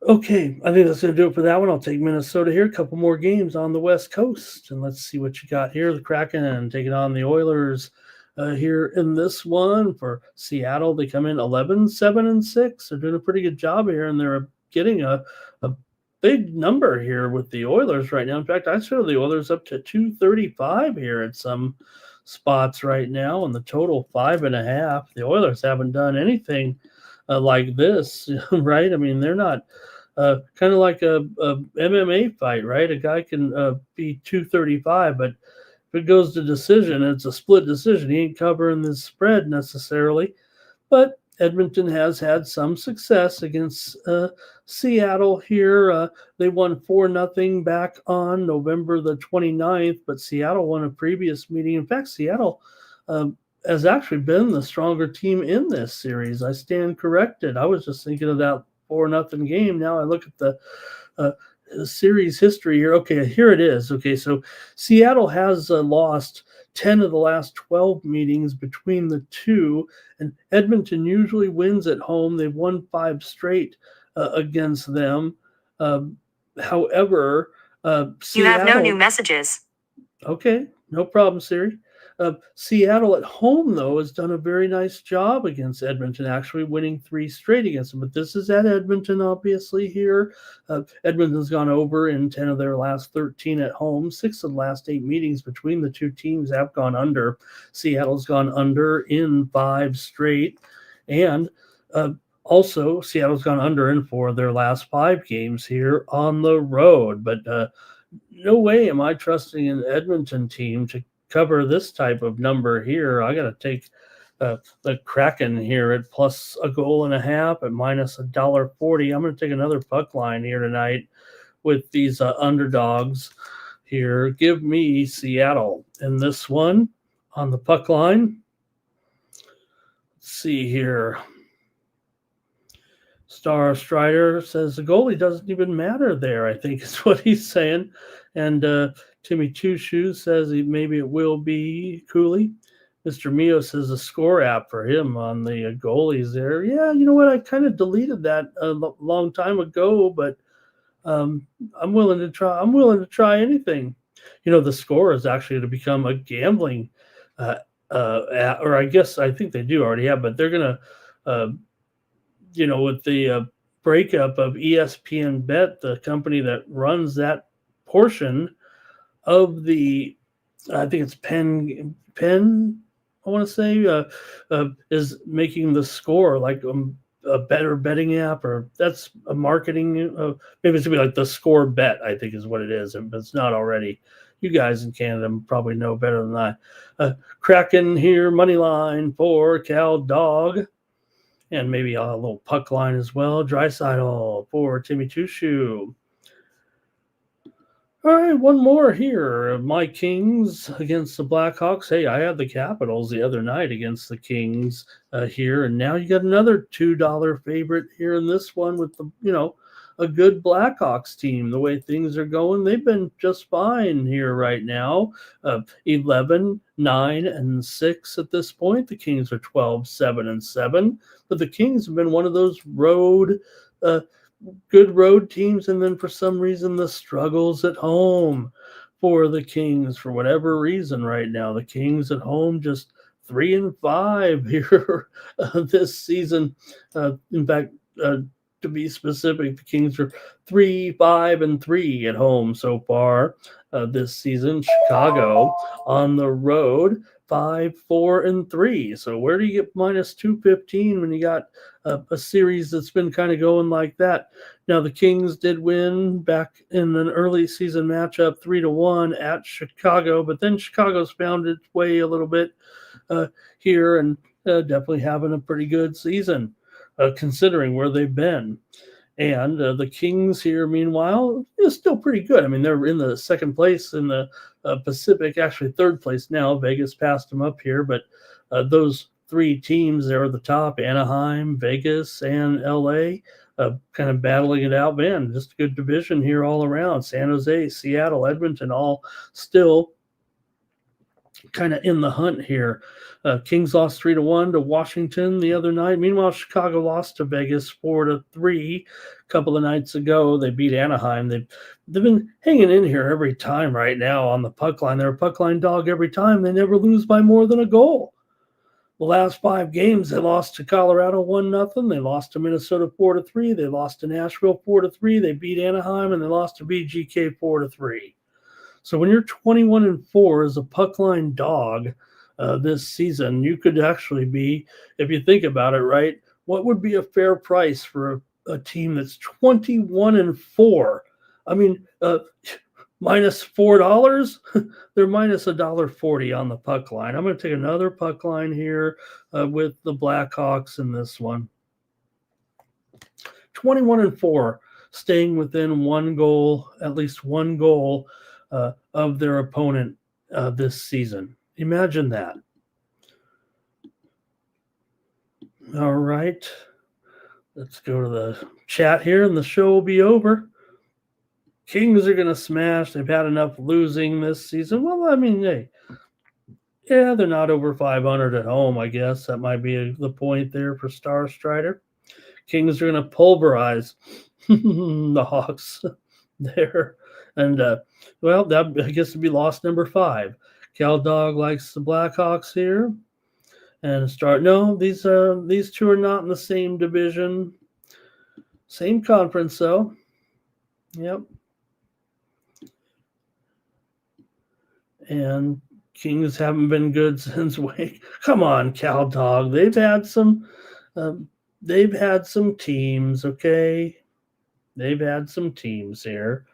Okay, I think that's going to do it for that one. I'll take Minnesota here. A couple more games on the West Coast, and let's see what you got here. The Kraken taking on the Oilers here in this one. For Seattle, they come in 11-7-6. They're doing a pretty good job here, and they're getting a big number here with the Oilers right now. In fact, I saw the Oilers up to 235 here at some spots right now, and the total 5.5. The Oilers haven't done anything like this, right? I mean, they're not kind of like a MMA fight, right? A guy can be 235, but if it goes to decision, it's a split decision. He ain't covering the spread necessarily, but Edmonton has had some success against Seattle here. They won 4-0 back on November the 29th, but Seattle won a previous meeting. In fact, Seattle has actually been the stronger team in this series. I stand corrected. I was just thinking of that 4-0 game. Now I look at the series history here. Okay, here it is. Okay, so Seattle has lost 10 of the last 12 meetings between the two, and Edmonton usually wins at home. They've won 5 straight against them. However, Seattle, you have no new messages. Okay, no problem, Siri. Seattle at home, though, has done a very nice job against Edmonton, actually winning 3 straight against them. But this is at Edmonton, obviously, here. Edmonton's gone over in 10 of their last 13 at home. 6 of the last 8 meetings between the two teams have gone under. Seattle's gone under in 5 straight. And also, Seattle's gone under in 4 of their last 5 games here on the road. But no way am I trusting an Edmonton team to cover this type of number here. I got to take the Kraken here at plus a goal and a half at minus $1.40. I'm going to take another puck line here tonight with these underdogs here. Give me Seattle in this one on the puck line. Let's see here. Star Strider says the goalie doesn't even matter there, I think is what he's saying. And Timmy Two Shoes says maybe it will be Cooley. Mr. Mio says a score app for him on the goalies there. Yeah, you know what? I kind of deleted that a long time ago, but I'm willing to try. I'm willing to try anything. You know, the score is actually to become a gambling app, or I think they do already have, but they're going to, with the breakup of ESPN Bet, the company that runs that portion of the, I think it's Penn, I want to say, is making the score like a better betting app, or that's a marketing, maybe it's going to be like the Score Bet, I think is what it is, but it's not already. You guys in Canada probably know better than I. Kraken here, money line for Cal Dog, and maybe a little puck line as well. Draisaitl for Timmy Two Shoe. All right, one more here. My Kings against the Blackhawks. Hey, I had the Capitals the other night against the Kings here, and now you got another $2 favorite here in this one with the, a good Blackhawks team. The way things are going, they've been just fine here right now. 11, 9, and 6 at this point. The Kings are 12, 7, and 7, but the Kings have been one of those good road teams, and then for some reason the struggles at home for the Kings for whatever reason right now. The Kings at home just 3-5 here this season. In fact, to be specific, the Kings are 3-5-3 at home so far this season. Chicago on the road 5-4-3. So where do you get minus 215 when you got a series that's been kind of going like that? Now the Kings did win back in an early season matchup 3-1 at Chicago, but then Chicago's found its way a little bit here, and definitely having a pretty good season considering where they've been. And the Kings here, meanwhile, is still pretty good. I mean, they're in the second place in the Pacific, actually third place now. Vegas passed them up here, but those three teams there at the top: Anaheim, Vegas, and LA. Kind of battling it out, man. Just a good division here all around. San Jose, Seattle, Edmonton, all still kind of in the hunt here. Kings lost 3-1 to Washington the other night. Meanwhile, Chicago lost to Vegas 4-3 a couple of nights ago. They beat Anaheim. They've been hanging in here every time right now on the puck line. They're a puck line dog every time. They never lose by more than a goal. The last 5 games, they lost to Colorado 1-0. They lost to Minnesota 4-3. They lost to Nashville 4-3. They beat Anaheim, and they lost to BGK 4-3. So when you're 21-4 as a puck line dog this season, you could actually be, if you think about it, right, what would be a fair price for a team that's 21-4? I mean, minus $4, they're minus $1.40 on the puck line. I'm going to take another puck line here with the Blackhawks in this one. 21-4, staying within one goal, at least one goal of their opponent this season. Imagine that. All right. Let's go to the chat here, and the show will be over. Kings are going to smash. They've had enough losing this season. Well, I mean, hey, yeah, they're not over 500 at home, I guess. That might be the point there for Star Strider. Kings are going to pulverize the Hawks there. And, well, that I guess would be loss number 5. Cal Dog likes the Blackhawks here. And no, these two are not in the same division. Same conference, though. Yep. And Kings haven't been good since Wake. Come on, Cal Dog. They've had some teams, okay? They've had some teams here.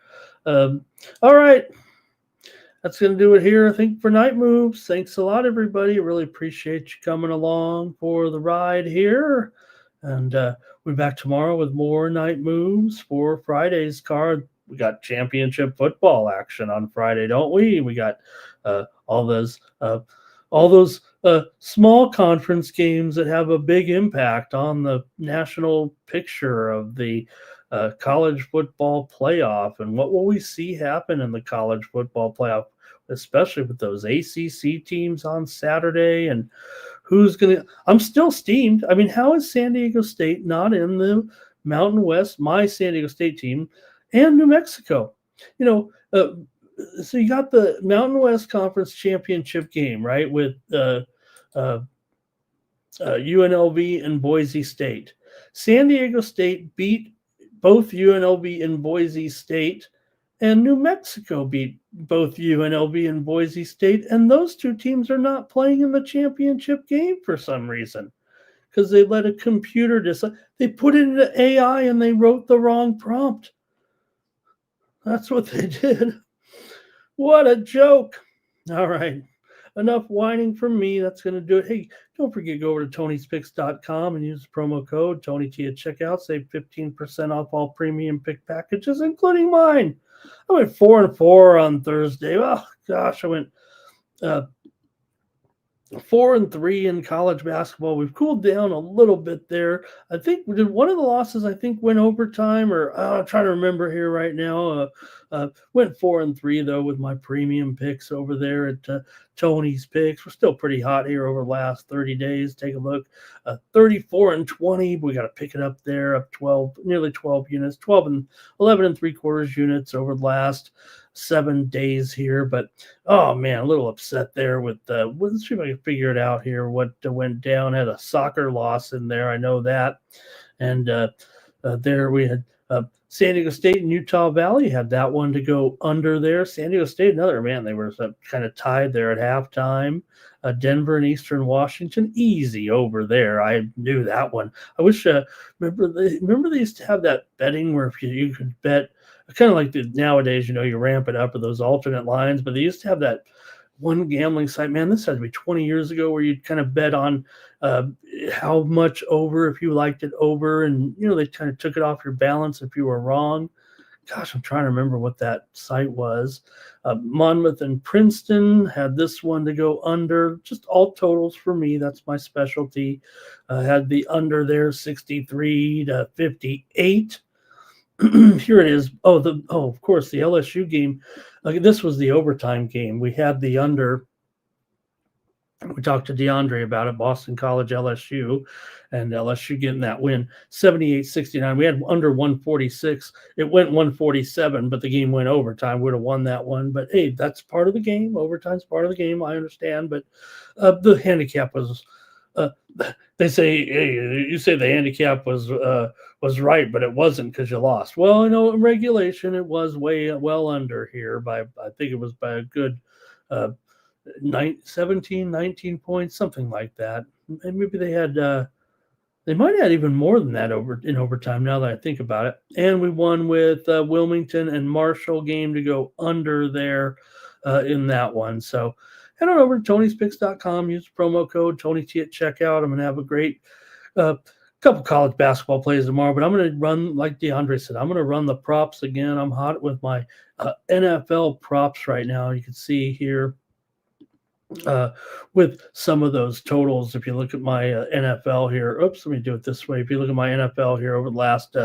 All right. That's going to do it here, I think, for Night Moves. Thanks a lot, everybody. I really appreciate you coming along for the ride here. And we'll be back tomorrow with more Night Moves for Friday's card. We got championship football action on Friday, don't we? We got all those small conference games that have a big impact on the national picture of the college football playoff. And what will we see happen in the college football playoff, especially with those ACC teams on Saturday? And who's going to – I'm still steamed. I mean, how is San Diego State not in the Mountain West, my San Diego State team, and New Mexico? You know, so you got the Mountain West Conference Championship game, right, with UNLV and Boise State. San Diego State beat both UNLV and Boise State, and New Mexico beat both UNLV and Boise State, and those two teams are not playing in the championship game for some reason because they let a computer decide. They put it into AI and they wrote the wrong prompt. That's what they did. What a joke. All right. Enough whining from me. That's going to do it. Hey, don't forget to go over to Tony'sPicks.com and use the promo code TonyT at checkout. Save 15% off all premium pick packages, including mine. I went 4-4 on Thursday. Oh, gosh, I went 4-3 in college basketball. We've cooled down a little bit there. I think we did one of the losses, I think, went overtime, or I'm trying to remember here right now. Went 4-3, though, with my premium picks over there at Tony's Picks. We're still pretty hot here over the last 30 days. Take a look. 34-20. We got to pick it up there, up 12, nearly 12 units, 11 3/4 units over the last 7 days here. But oh man, a little upset there with let's see if I can figure it out here what went down. Had a soccer loss in there, I know that. And there we had San Diego State and Utah Valley had that one to go under there. San Diego State, another, man, they were kind of tied there at halftime. Denver and Eastern Washington, easy over there. I knew that one. I wish remember they used to have that betting where if you could bet, kind of like nowadays, you ramp it up with those alternate lines, but they used to have that one gambling site. Man, this had to be 20 years ago where you'd kind of bet on how much over if you liked it over, and they kind of took it off your balance if you were wrong. gosh, I'm trying to remember what that site was. Monmouth and Princeton had this one to go under. Just all totals for me. That's my specialty. Had the under there, 63-58. Here it is. Of course, the LSU game. This was the overtime game. We had the under. We talked to DeAndre about it, Boston College, LSU, and LSU getting that win, 78-69. We had under 146. It went 147, but the game went overtime. Would have won that one. But, hey, that's part of the game. Overtime's part of the game. I understand. But the handicap was they say, hey, you say the handicap was right, but it wasn't because you lost. Well, in regulation, it was well under here by, I think it was by a good 17, 19 points, something like that. And maybe they might have had even more than that in overtime now that I think about it. And we won with Wilmington and Marshall game to go under there in that one. So head on over to Tony'sPicks.com, use promo code TonyT at checkout. I'm going to have a great couple college basketball plays tomorrow, but I'm going to run, like DeAndre said, I'm going to run the props again. I'm hot with my NFL props right now. You can see here with some of those totals. If you look at my NFL here, let me do it this way. If you look at my NFL here over the last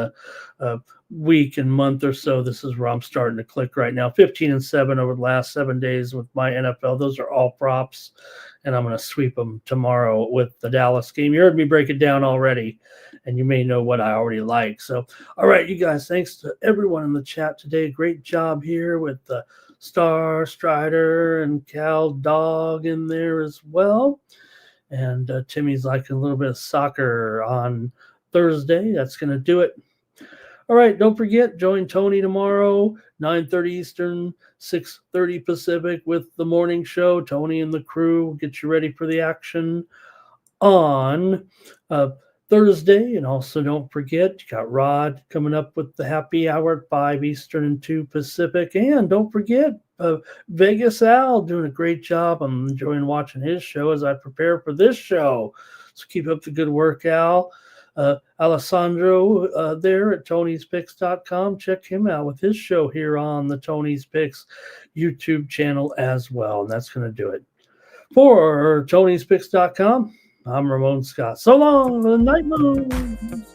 week and month or so, this is where I'm starting to click right now. 15-7 over the last 7 days with my NFL. Those are all props, and I'm going to sweep them tomorrow with the Dallas game. You heard me break it down already, and you may know what I already like. So, all right, you guys, thanks to everyone in the chat today. Great job here with the Star Strider and Cal Dog in there as well. And Timmy's liking a little bit of soccer on Thursday. That's going to do it. All right, don't forget, join Tony tomorrow, 9:30 Eastern, 6:30 Pacific with the morning show. Tony and the crew will get you ready for the action on Thursday. And also don't forget, you got Rod coming up with the happy hour at 5 Eastern and 2 Pacific. And don't forget, Vegas Al doing a great job. I'm enjoying watching his show as I prepare for this show. So keep up the good work, Al. Alessandro there at Tony'sPicks.com. Check him out with his show here on the Tony's Picks YouTube channel as well. And that's going to do it. For Tony'sPicks.com, I'm Ramon Scott. So long, the night moon.